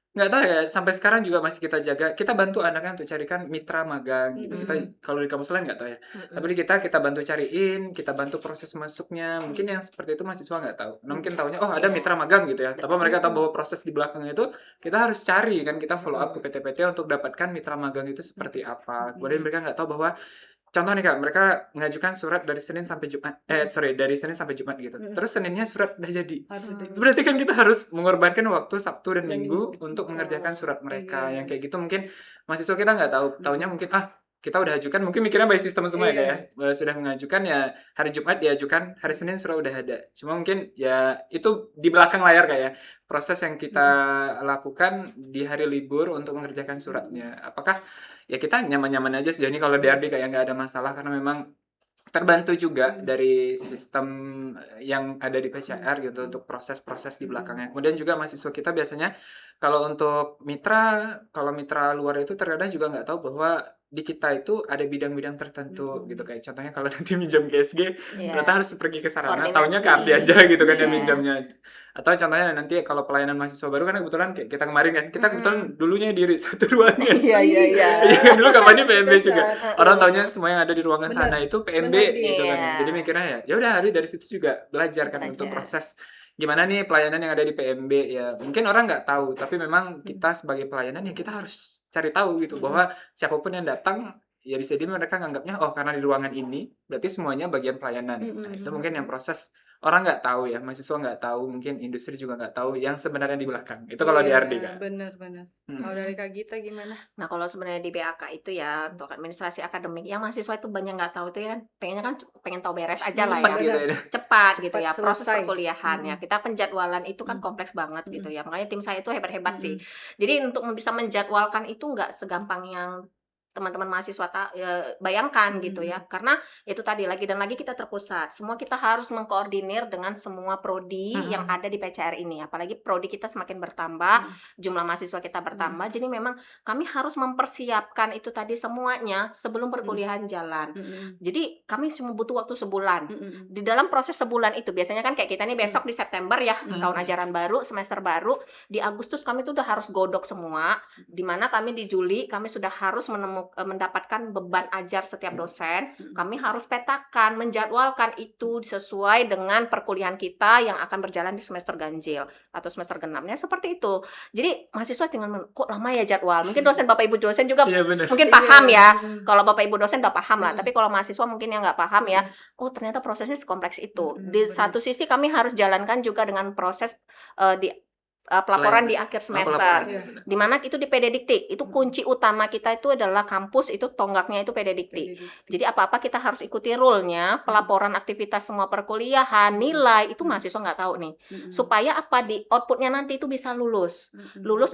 Speaker 3: nggak tahu ya, sampai sekarang juga masih kita jaga. Kita bantu anaknya untuk carikan mitra magang gitu. Kita kalau di kampus lain nggak tahu ya. Tapi di kita bantu cariin, kita bantu proses masuknya. Mungkin yang seperti itu mahasiswa nggak tahu. Nah, mungkin taunya oh ada mitra magang gitu ya. Tapi mereka tahu bahwa proses di belakangnya itu kita harus cari kan, kita follow up ke PT-PT untuk dapatkan mitra magang itu seperti apa. Kemudian mereka nggak tahu bahwa contoh nih Kak, mereka mengajukan surat dari Senin sampai Jumat. Dari Senin sampai Jumat gitu. Terus Seninnya surat udah jadi. Berarti kan kita harus mengorbankan waktu Sabtu dan Minggu untuk mengerjakan surat mereka. Yang kayak gitu mungkin mahasiswa kita nggak tahu. Taunya mungkin kita udah ajukan, mungkin mikirnya by sistem semua ya Kak ya. Sudah mengajukan ya hari Jumat diajukan, hari Senin surat udah ada. Cuma mungkin ya itu di belakang layar Kak ya. Proses yang kita lakukan di hari libur untuk mengerjakan suratnya. Apakah ya kita nyaman-nyaman aja sejauh ini kalau DRD kayak nggak ada masalah karena memang terbantu juga dari sistem yang ada di PCR gitu untuk proses-proses di belakangnya. Kemudian juga mahasiswa kita biasanya kalau untuk kalau mitra luar itu terkadang juga nggak tahu bahwa di kita itu ada bidang-bidang tertentu gitu, kayak contohnya kalau nanti minjam ke SG ternyata harus pergi ke sarana, taunya ke Ardi aja gitu kan yang minjamnya. Atau contohnya nanti kalau pelayanan mahasiswa baru kan kebetulan kayak kita kemarin kan, kita kebetulan dulunya di satu ruangan.
Speaker 1: Iya.
Speaker 3: Iya kan dulu kampanye PMB juga. Orang taunya semua yang ada di ruangan sana itu PMB gitu kan. Jadi mikirnya ya udah hari dari situ juga belajar kan untuk proses gimana nih pelayanan yang ada di PMB ya. Mungkin orang nggak tahu, tapi memang kita sebagai pelayanan ya kita harus cari tahu gitu bahwa siapapun yang datang ya bisa mereka nganggapnya karena di ruangan ini berarti semuanya bagian pelayanan. Nah, itu mungkin yang proses orang nggak tahu ya, mahasiswa nggak tahu, mungkin industri juga nggak tahu yang sebenarnya di belakang. Itu kalau di RD kan.
Speaker 1: Benar. Kalau dari Kak Gita gimana?
Speaker 2: Nah kalau sebenarnya di BAK itu ya untuk administrasi akademik yang mahasiswa itu banyak nggak tahu itu ya kan pengen tahu beres aja lah
Speaker 3: Cepat
Speaker 2: ya.
Speaker 3: gitu ya.
Speaker 2: Cepat gitu ya proses
Speaker 1: selesai.
Speaker 2: perkuliahan ya. Kita penjadwalan itu kan kompleks banget gitu ya. Makanya tim saya itu hebat-hebat sih. Jadi untuk bisa menjadwalkan itu nggak segampang yang teman-teman mahasiswa bayangkan gitu ya, karena itu tadi lagi dan lagi kita terpusat, semua kita harus mengkoordinir dengan semua prodi yang ada di PCR ini, apalagi prodi kita semakin bertambah, jumlah mahasiswa kita bertambah, jadi memang kami harus mempersiapkan itu tadi semuanya sebelum perkuliahan jalan. Jadi kami cuma butuh waktu sebulan. Di dalam proses sebulan itu biasanya kan kayak kita nih besok di September ya, tahun ajaran baru, semester baru, di Agustus kami tuh udah harus godok semua, dimana kami di Juli kami sudah harus menemukan mendapatkan beban ajar setiap dosen, kami harus petakan, menjadwalkan itu sesuai dengan perkuliahan kita yang akan berjalan di semester ganjil atau semester genapnya seperti itu. Jadi mahasiswa tinggal kok lama ya jadwal. Mungkin dosen Bapak Ibu dosen juga mungkin paham ya. Kalau Bapak Ibu dosen udah paham lah, tapi kalau mahasiswa mungkin yang nggak paham ya, oh ternyata prosesnya sekompleks itu. Di satu sisi kami harus jalankan juga dengan proses di pelaporan di akhir semester, di mana itu di PD Dikti. Itu kunci utama kita itu adalah kampus, itu tonggaknya itu PD Dikti. Jadi apa-apa kita harus ikuti rule-nya, pelaporan aktivitas semua perkuliahan, nilai, itu mahasiswa nggak tahu nih. Supaya apa, di outputnya nanti itu bisa lulus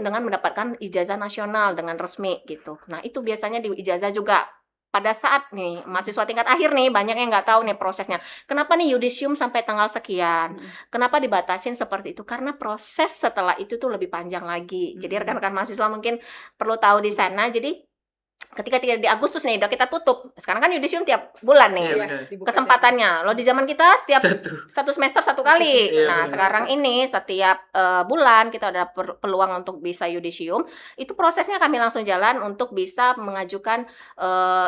Speaker 2: dengan mendapatkan ijazah nasional dengan resmi gitu. Nah itu biasanya di ijazah juga. Pada saat nih mahasiswa tingkat akhir nih banyak yang nggak tahu nih prosesnya. Kenapa nih yudisium sampai tanggal sekian? Kenapa dibatasin seperti itu? Karena proses setelah itu tuh lebih panjang lagi. Jadi rekan-rekan mahasiswa mungkin perlu tahu di sana. Jadi ketika di Agustus nih udah kita tutup. Sekarang kan yudisium tiap bulan nih. Kesempatannya. Loh di zaman kita setiap satu semester satu kali. Nah, sekarang ini setiap bulan kita ada peluang untuk bisa yudisium. Itu prosesnya kami langsung jalan untuk bisa mengajukan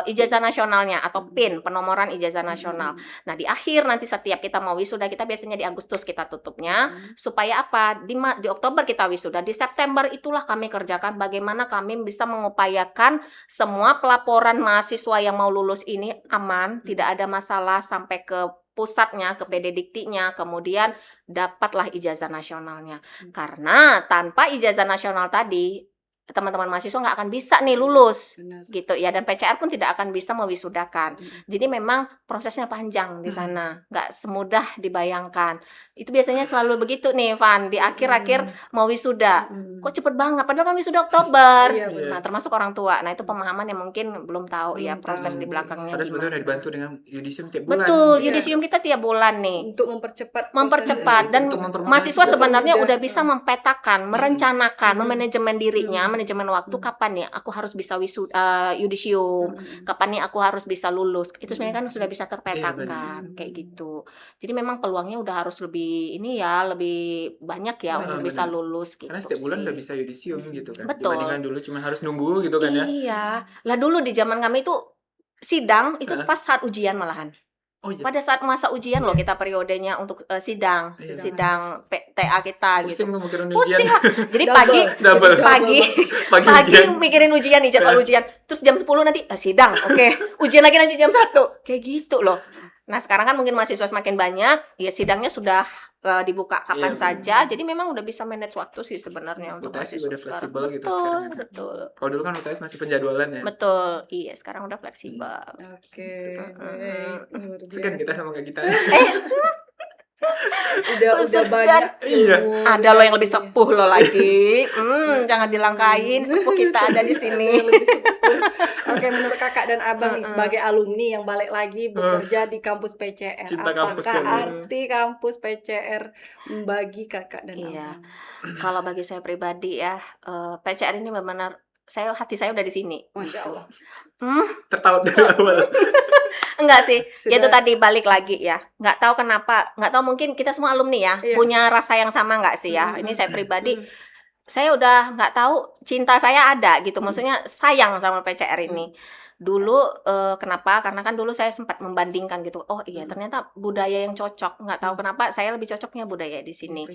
Speaker 2: ijazah nasionalnya atau PIN, penomoran ijazah nasional. Nah, di akhir nanti setiap kita mau wisuda, kita biasanya di Agustus kita tutupnya. Supaya apa? Di Oktober kita wisuda. Di September itulah kami kerjakan bagaimana kami bisa mengupayakan semua pelaporan mahasiswa yang mau lulus ini aman, tidak ada masalah sampai ke pusatnya, ke PD Diktinya, kemudian dapatlah ijazah nasionalnya. Karena tanpa ijazah nasional tadi, teman-teman mahasiswa nggak akan bisa nih lulus. Gitu ya, dan PCR pun tidak akan bisa mewisudakan. Jadi memang prosesnya panjang di sana, nggak semudah dibayangkan. Itu biasanya selalu begitu nih, Van, di akhir-akhir mau wisuda. Kok cepet banget, padahal kan wisuda Oktober. Nah, termasuk orang tua. Nah, itu pemahaman yang mungkin belum tahu ya proses di belakangnya.
Speaker 3: Padahal sebetulnya udah dibantu dengan yudisium tiap bulan.
Speaker 2: Betul, yudisium kita tiap bulan nih.
Speaker 1: Untuk mempercepat
Speaker 2: Dan mahasiswa sebenarnya udah bisa mempetakan, merencanakan, memanajemen dirinya, manajemen waktu, kapan nih aku harus bisa yudisium, kapan nih aku harus bisa lulus. Itu sebenarnya kan sudah bisa terpetakan kayak gitu. Jadi memang peluangnya udah harus lebih banyak ya untuk bisa lulus gitu.
Speaker 3: Karena setiap bulan udah bisa yudisium gitu kan.
Speaker 2: Betul.
Speaker 3: Dibandingkan dulu cuma harus nunggu gitu kan ya.
Speaker 2: Iya. Lah dulu di zaman kami itu sidang itu pas saat ujian malahan.
Speaker 3: Oh, iya.
Speaker 2: Pada saat masa ujian loh kita periodenya untuk sidang TA kita.
Speaker 3: Pusing
Speaker 2: gitu.
Speaker 3: mikirin
Speaker 2: Pusing
Speaker 3: ujian.
Speaker 2: lah. Jadi
Speaker 3: Double.
Speaker 2: pagi
Speaker 3: ujian.
Speaker 2: mikirin ujian nih, jadwal ujian. Terus jam 10 nanti sidang. Oke. Ujian lagi nanti jam 1. Kayak gitu loh. Nah, sekarang kan mungkin mahasiswa semakin banyak, ya sidangnya sudah dibuka kapan saja. Jadi memang udah bisa manage waktu sih sebenarnya untuk
Speaker 3: UTS
Speaker 2: mahasiswa
Speaker 3: udah fleksibel
Speaker 2: sekarang.
Speaker 3: gitu
Speaker 2: Betul,
Speaker 3: sekarang.
Speaker 2: betul.
Speaker 3: Kalau dulu kan UTS masih penjadwalan ya.
Speaker 2: Betul. Iya, sekarang udah fleksibel.
Speaker 1: Oke.
Speaker 3: Segan kita sama kayak kita.
Speaker 1: udah banyak ilmu.
Speaker 2: Ada lo yang lebih sepuh lo lagi. Jangan dilangkain, sepuh kita ada di sini.
Speaker 1: Oke, menurut kakak dan abang nih sebagai alumni yang balik lagi bekerja di kampus PCR,
Speaker 3: Cinta
Speaker 1: apakah
Speaker 3: kampus kan,
Speaker 1: arti kampus PCR bagi kakak dan abang?
Speaker 2: Kalau bagi saya pribadi ya, PCR ini benar-benar hati saya udah di sini.
Speaker 1: Masya Allah.
Speaker 3: Tertawa dari awal.
Speaker 2: Enggak sih, ya itu tadi balik lagi ya. Nggak tahu kenapa, nggak tahu mungkin kita semua alumni ya punya rasa yang sama nggak sih ya. Ini saya pribadi, saya udah nggak tahu cinta saya ada gitu. Maksudnya sayang sama PCR ini. Dulu kenapa? Karena kan dulu saya sempat membandingkan gitu. Oh iya, ternyata budaya yang cocok. Nggak tahu kenapa saya lebih cocoknya budaya di sini.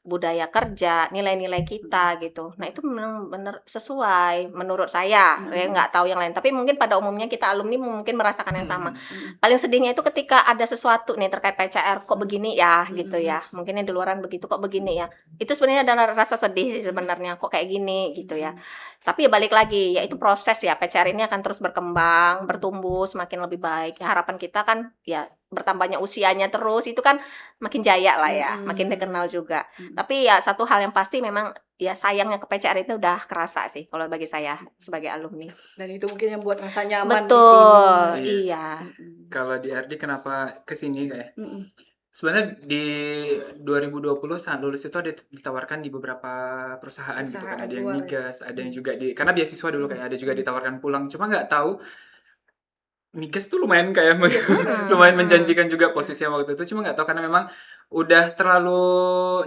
Speaker 2: Budaya kerja, nilai-nilai kita gitu. Nah, itu benar-benar sesuai menurut saya. Saya nggak tahu yang lain. Tapi mungkin pada umumnya kita alumni mungkin merasakan yang sama. Paling sedihnya itu ketika ada sesuatu nih terkait PCR kok begini ya gitu ya. Mungkin yang di luaran begitu kok begini ya. Itu sebenarnya ada rasa sedih sih sebenarnya kok kayak gini gitu ya. Tapi ya balik lagi, ya itu proses ya. PCR ini akan terus berkembang, bertumbuh semakin lebih baik. Ya, harapan kita kan ya bertambahnya usianya terus itu kan makin jaya lah ya, makin dikenal juga. Tapi ya satu hal yang pasti memang ya sayangnya ke PCR itu udah kerasa sih kalau bagi saya sebagai alumni.
Speaker 1: Dan itu mungkin yang buat rasa nyaman
Speaker 2: Betul,
Speaker 1: di sini.
Speaker 2: iya.
Speaker 3: Kalau di RD kenapa kesini kayak? Sebenarnya di 2020 saat lulus itu ada ditawarkan di beberapa perusahaan gitu kan, ada yang migas, ada yang juga karena beasiswa dulu kayak ada juga ditawarkan pulang, cuma nggak tahu migas tuh lumayan kayak lumayan menjanjikan juga posisinya waktu itu, cuma nggak tahu karena memang udah terlalu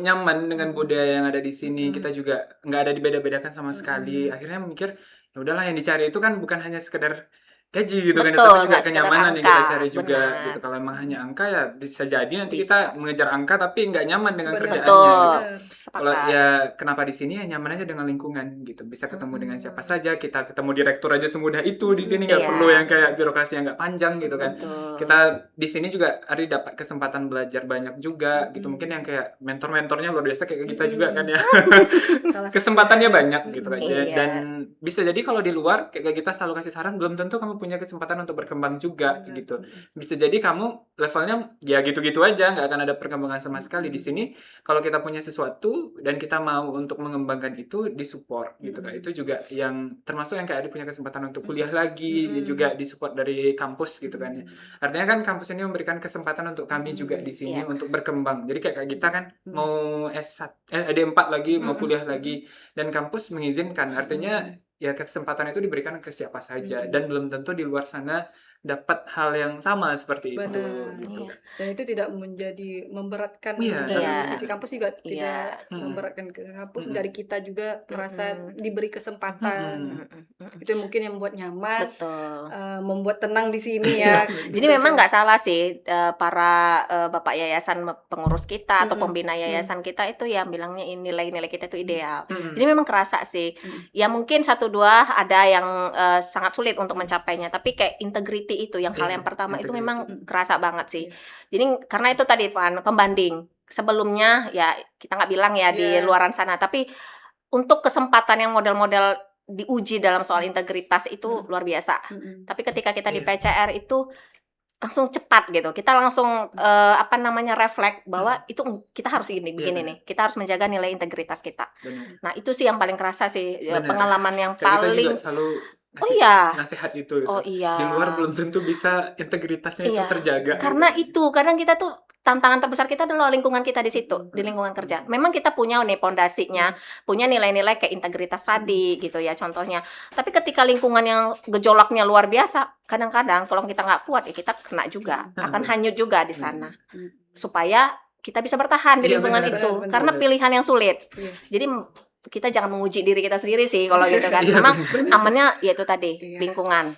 Speaker 3: nyaman dengan budaya yang ada di sini, kita juga nggak ada dibeda-bedakan sama sekali. Akhirnya mikir ya udahlah, yang dicari itu kan bukan hanya sekedar gaji gitu kan,
Speaker 2: Betul,
Speaker 3: tapi juga
Speaker 2: nggak sekedar
Speaker 3: kenyamanan yang
Speaker 2: angka,
Speaker 3: kita cari juga
Speaker 2: benar.
Speaker 3: gitu. Kalau emang hanya angka ya bisa jadi nanti
Speaker 2: Bisa.
Speaker 3: kita mengejar angka tapi nggak nyaman dengan
Speaker 1: Benar.
Speaker 3: kerjaannya
Speaker 2: Betul.
Speaker 3: gitu. Kalau
Speaker 2: Sepakat.
Speaker 3: ya kenapa di sini ya nyaman aja dengan lingkungan gitu, bisa ketemu dengan siapa saja, kita ketemu direktur aja semudah itu di sini, nggak
Speaker 2: Iya.
Speaker 3: perlu yang kayak birokrasi yang nggak panjang gitu kan.
Speaker 2: Betul.
Speaker 3: Kita di sini juga Ardi dapat kesempatan belajar banyak juga gitu, mungkin yang kayak mentor-mentornya luar biasa kayak kita juga kan ya.
Speaker 1: Salah
Speaker 3: Kesempatannya
Speaker 1: satunya.
Speaker 3: banyak gitu kan ya.
Speaker 2: Iya.
Speaker 3: Dan bisa jadi kalau di luar kayak kita selalu kasih saran, belum tentu kamu punya kesempatan untuk berkembang juga
Speaker 1: Benar.
Speaker 3: gitu. Bisa jadi kamu levelnya ya gitu-gitu aja, nggak akan ada perkembangan sama sekali. Di sini kalau kita punya sesuatu dan kita mau untuk mengembangkan itu, disupport gitu kan. Itu juga yang termasuk yang kayak ada punya kesempatan untuk kuliah lagi, dia juga disupport dari kampus gitu kan ya. Artinya kan kampus ini memberikan kesempatan untuk kami juga di sini
Speaker 2: Iya.
Speaker 3: untuk berkembang. Jadi kayak kita kan mau D4 lagi, mau kuliah lagi, dan kampus mengizinkan. Artinya ya kesempatan itu diberikan ke siapa saja, dan belum tentu di luar sana dapat hal yang sama seperti itu
Speaker 1: Benar.
Speaker 3: gitu.
Speaker 2: Iya.
Speaker 1: Dan itu tidak menjadi memberatkan
Speaker 3: Iya.
Speaker 1: dari
Speaker 2: Iya.
Speaker 1: sisi kampus juga, tidak
Speaker 2: Iya.
Speaker 1: memberatkan ke kampus, dari kita juga merasa
Speaker 2: Mm-mm.
Speaker 1: diberi kesempatan. Itu mungkin yang membuat nyaman,
Speaker 2: Betul.
Speaker 1: membuat tenang di sini ya.
Speaker 2: Jadi memang nggak salah sih para bapak yayasan pengurus kita atau pembina yayasan kita itu yang bilangnya nilai-nilai kita itu ideal. Jadi memang kerasa sih. Ya mungkin 1-2 ada yang sangat sulit untuk mencapainya, tapi kayak integriti itu yang hal yang pertama itu memang kerasa banget sih. Jadi karena itu tadi Van, pembanding. Sebelumnya ya kita nggak bilang ya di luaran sana, tapi untuk kesempatan yang model-model diuji dalam soal integritas itu luar biasa. Tapi ketika kita di PCR itu langsung cepat gitu. Kita langsung refleks bahwa itu kita harus begini nih. Kita harus menjaga nilai integritas kita.
Speaker 3: Benar.
Speaker 2: Nah, itu sih yang paling kerasa sih.
Speaker 3: Benar.
Speaker 2: Pengalaman yang
Speaker 3: Kayak kita
Speaker 2: paling
Speaker 3: juga selalu nasihat itu gitu.
Speaker 2: Oh iya.
Speaker 3: Di luar belum tentu bisa integritasnya itu terjaga.
Speaker 2: Karena itu kadang kita tuh tantangan terbesar kita adalah lingkungan kita di situ, di lingkungan kerja. Memang kita punya nih pondasinya, punya nilai-nilai kayak integritas tadi gitu ya contohnya. Tapi ketika lingkungan yang gejolaknya luar biasa, kadang-kadang kalau kita nggak kuat ya kita kena juga, akan hanyut juga di sana. Supaya kita bisa bertahan di lingkungan itu, karena pilihan yang sulit. Jadi kita jangan menguji diri kita sendiri sih kalau gitu kan. Memang amannya ya itu tadi, lingkungan.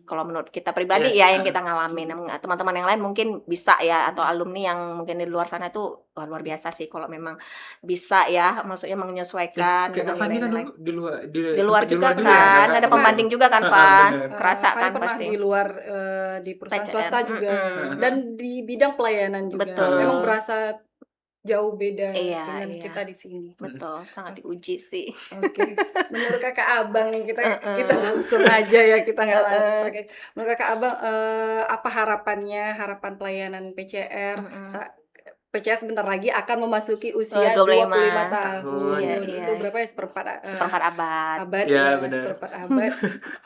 Speaker 2: Kalau menurut kita pribadi ya yang kita ngalamin. Teman-teman yang lain mungkin bisa ya, atau alumni yang mungkin di luar sana itu luar biasa sih kalau memang bisa ya, maksudnya menyesuaikan dengan nilai-nilai. Di luar juga kan, ada pembanding juga kan, Van. Kerasa kan
Speaker 1: pernah
Speaker 2: pasti.
Speaker 1: di luar, di perusahaan swasta juga, dan di bidang pelayanan juga.
Speaker 2: Betul.
Speaker 1: Memang berasa jauh beda dengan
Speaker 2: Iya.
Speaker 1: kita di sini.
Speaker 2: Betul, sangat diuji sih.
Speaker 1: Oke. Menurut kakak abang nih, kita langsung aja ya, kita nggak pakai. Menurut kakak abang, apa harapan pelayanan PCR? PCR sebentar lagi akan memasuki usia 25 tahun.
Speaker 2: Iya.
Speaker 1: Itu berapa ya,
Speaker 2: seperempat abad.
Speaker 3: Ya, benar.
Speaker 1: Seperempat abad.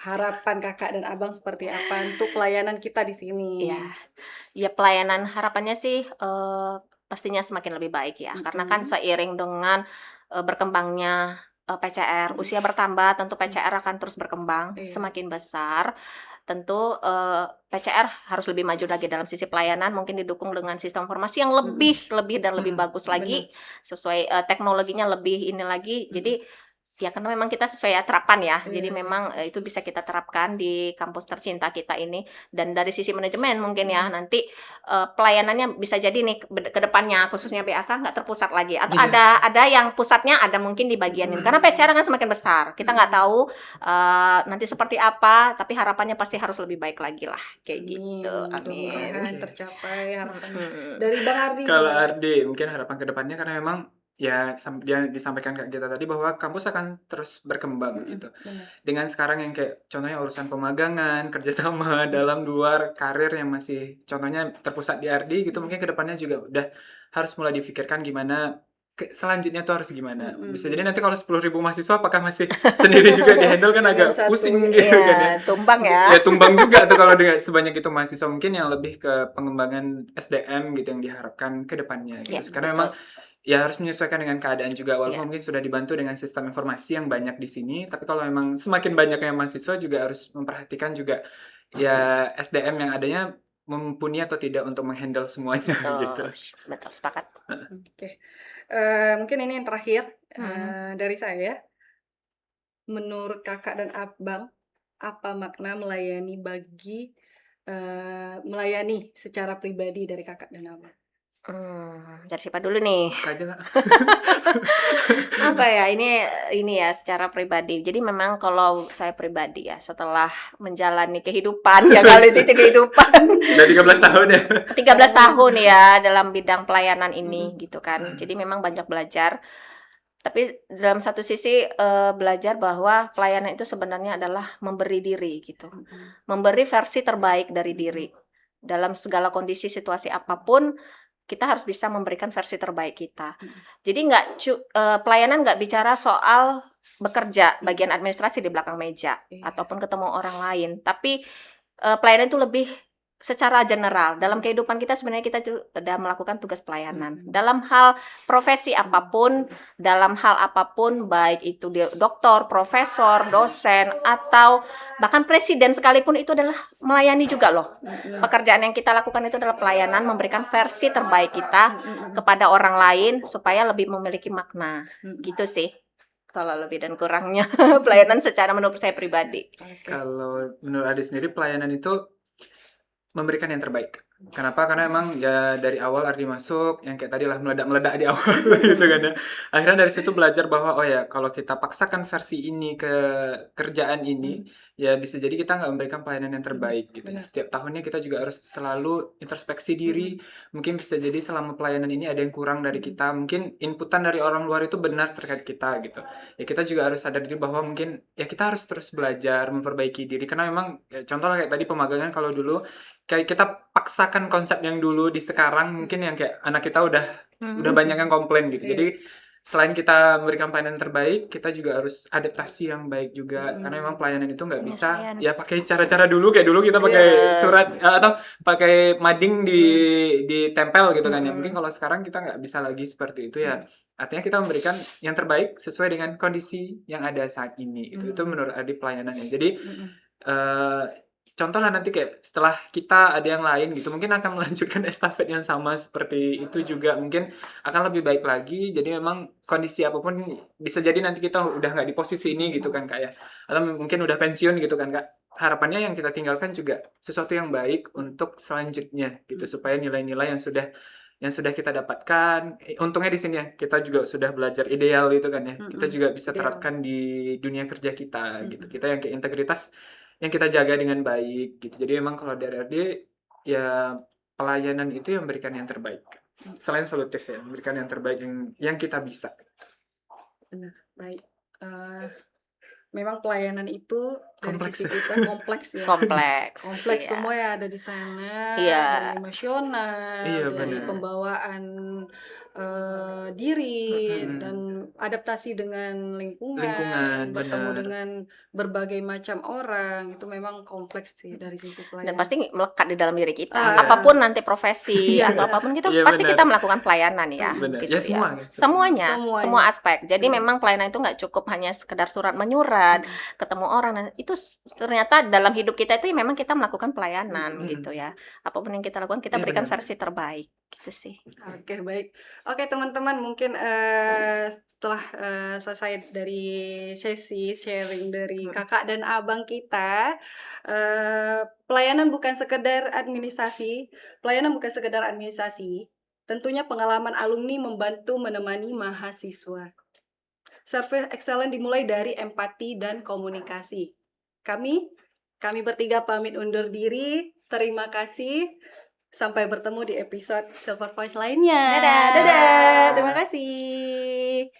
Speaker 1: Harapan kakak dan abang seperti apa untuk pelayanan kita di sini?
Speaker 2: Ya pelayanan harapannya sih pastinya semakin lebih baik ya, karena kan seiring dengan berkembangnya PCR, usia bertambah, tentu PCR akan terus berkembang, semakin besar. Tentu PCR harus lebih maju lagi dalam sisi pelayanan, mungkin didukung dengan sistem informasi yang lebih dan lebih bagus lagi, sesuai teknologinya lebih ini lagi. Jadi ya karena memang kita sesuai terapan ya, jadi memang itu bisa kita terapkan di kampus tercinta kita ini. Dan dari sisi manajemen mungkin ya nanti pelayanannya bisa jadi nih ke depannya khususnya BAK nggak terpusat lagi, atau ada yang pusatnya ada mungkin di bagian ini, karena PCR kan semakin besar, kita nggak tahu nanti seperti apa, tapi harapannya pasti harus lebih baik lagi lah kayak gitu. Amin.
Speaker 1: Tercapai harapan. Dari Bang Ardi.
Speaker 3: Kalau Ardi mungkin harapan kedepannya, karena memang ya dia disampaikan kayak kita tadi bahwa kampus akan terus berkembang gitu. Dengan sekarang yang kayak contohnya urusan pemagangan, kerjasama dalam luar, karir yang masih contohnya terpusat di Ardi gitu, mungkin kedepannya juga udah harus mulai difikirkan gimana selanjutnya tuh harus gimana. Bisa jadi nanti kalau 10.000 mahasiswa apakah masih sendiri juga dihandle kan agak pusing gitu kan ya.
Speaker 2: Tumbang ya.
Speaker 3: Ya tumbang juga tuh kalau dengan sebanyak itu mahasiswa, mungkin yang lebih ke pengembangan SDM gitu yang diharapkan kedepannya gitu. Karena memang ya harus menyesuaikan dengan keadaan juga, walaupun mungkin sudah dibantu dengan sistem informasi yang banyak di sini, tapi kalau memang semakin banyaknya mahasiswa juga harus memperhatikan juga ya SDM yang adanya mumpuni atau tidak untuk menghandle semuanya gitu.
Speaker 2: Betul, sepakat.
Speaker 1: Oke. Mungkin ini yang terakhir dari saya. Menurut kakak dan abang, apa makna melayani secara pribadi dari kakak dan abang?
Speaker 2: Dari siapa dulu nih?
Speaker 3: Aja Kak.
Speaker 2: Apa ya, ini ya secara pribadi. Jadi memang kalau saya pribadi ya, setelah menjalani kehidupan ya kali ini kehidupan
Speaker 3: Udah 13 tahun ya.
Speaker 2: 13 tahun ya dalam bidang pelayanan ini gitu kan. Jadi memang banyak belajar. Tapi dalam satu sisi belajar bahwa pelayanan itu sebenarnya adalah memberi diri gitu. Memberi versi terbaik dari diri. Dalam segala kondisi situasi apapun kita harus bisa memberikan versi terbaik kita. Jadi pelayanan nggak bicara soal bekerja bagian administrasi di belakang meja ataupun ketemu orang lain, tapi pelayanan itu lebih secara general. Dalam kehidupan kita sebenarnya kita sudah melakukan tugas pelayanan. Dalam hal profesi apapun, dalam hal apapun, baik itu dia dokter, profesor, dosen, atau bahkan presiden sekalipun itu adalah melayani juga loh. Pekerjaan yang kita lakukan itu adalah pelayanan, memberikan versi terbaik kita kepada orang lain supaya lebih memiliki makna. Gitu sih. Kalau lebih dan kurangnya pelayanan secara menurut saya pribadi.
Speaker 3: Kalau menurut Adi sendiri pelayanan itu memberikan yang terbaik. Kenapa? Karena emang ya dari awal Ardi masuk yang kayak tadi lah meledak-meledak di awal gitu kan ya. Akhirnya dari situ belajar bahwa oh ya kalau kita paksakan versi ini ke kerjaan ini ya bisa jadi kita nggak memberikan pelayanan yang terbaik gitu. Setiap tahunnya kita juga harus selalu introspeksi diri. Mungkin bisa jadi selama pelayanan ini ada yang kurang dari kita. Mungkin inputan dari orang luar itu benar terkait kita gitu. Ya kita juga harus sadar diri bahwa mungkin ya kita harus terus belajar memperbaiki diri. Karena memang ya, contoh kayak tadi pemagangan kalau dulu kayak kita paksakan konsep yang dulu di sekarang mungkin yang kayak anak kita udah banyak yang komplain gitu. Jadi selain kita memberikan pelayanan terbaik, kita juga harus adaptasi yang baik juga karena memang pelayanan itu nggak bisa ya pakai cara-cara dulu kayak dulu kita pakai surat atau pakai mading ditempel gitu kan ya. Mungkin kalau sekarang kita nggak bisa lagi seperti itu ya. Artinya kita memberikan yang terbaik sesuai dengan kondisi yang ada saat ini. Itu menurut Adi pelayanannya. Jadi contoh lah nanti kayak setelah kita ada yang lain gitu mungkin akan melanjutkan estafet yang sama seperti itu juga mungkin akan lebih baik lagi. Jadi memang kondisi apapun bisa jadi nanti kita udah nggak di posisi ini gitu kan Kak ya, atau mungkin udah pensiun gitu kan Kak. Harapannya yang kita tinggalkan juga sesuatu yang baik untuk selanjutnya gitu supaya nilai-nilai yang sudah kita dapatkan untungnya di sini ya kita juga sudah belajar ideal gitu kan ya, kita juga bisa terapkan di dunia kerja kita gitu. Kita yang kayak integritas yang kita jaga dengan baik gitu. Jadi memang kalau dari RD ya pelayanan itu yang memberikan yang terbaik. Selain solutif ya, memberikan yang terbaik yang kita bisa.
Speaker 1: Benar, baik. Memang pelayanan itu dari sisi kita kompleks ya.
Speaker 2: Kompleks
Speaker 1: Kompleks
Speaker 2: iya.
Speaker 1: Semua ya ada di sana,
Speaker 2: Iya.
Speaker 1: dari emosional, dari pembawaan diri dan adaptasi dengan lingkungan, bertemu dengan berbagai macam orang, itu memang kompleks sih dari sisi pelayanan.
Speaker 2: Dan pasti melekat di dalam diri kita. Apapun nanti profesi atau apapun gitu pasti kita melakukan pelayanan ya. Gitu ya. Semuanya, semua aspek. Jadi memang pelayanan itu nggak cukup hanya sekedar surat menyurat, ketemu orang. Nah, itu ternyata dalam hidup kita itu memang kita melakukan pelayanan gitu ya. Apapun yang kita lakukan kita berikan versi terbaik gitu sih.
Speaker 1: Oke, baik. Oke, teman-teman, mungkin setelah selesai dari sesi sharing dari kakak dan abang kita, pelayanan bukan sekedar administrasi. Tentunya pengalaman alumni membantu menemani mahasiswa. Service excellent dimulai dari empati dan komunikasi. Kami bertiga pamit undur diri. Terima kasih. Sampai bertemu di episode Silver Voice lainnya.
Speaker 2: Dadah.
Speaker 1: Dadah. Terima kasih.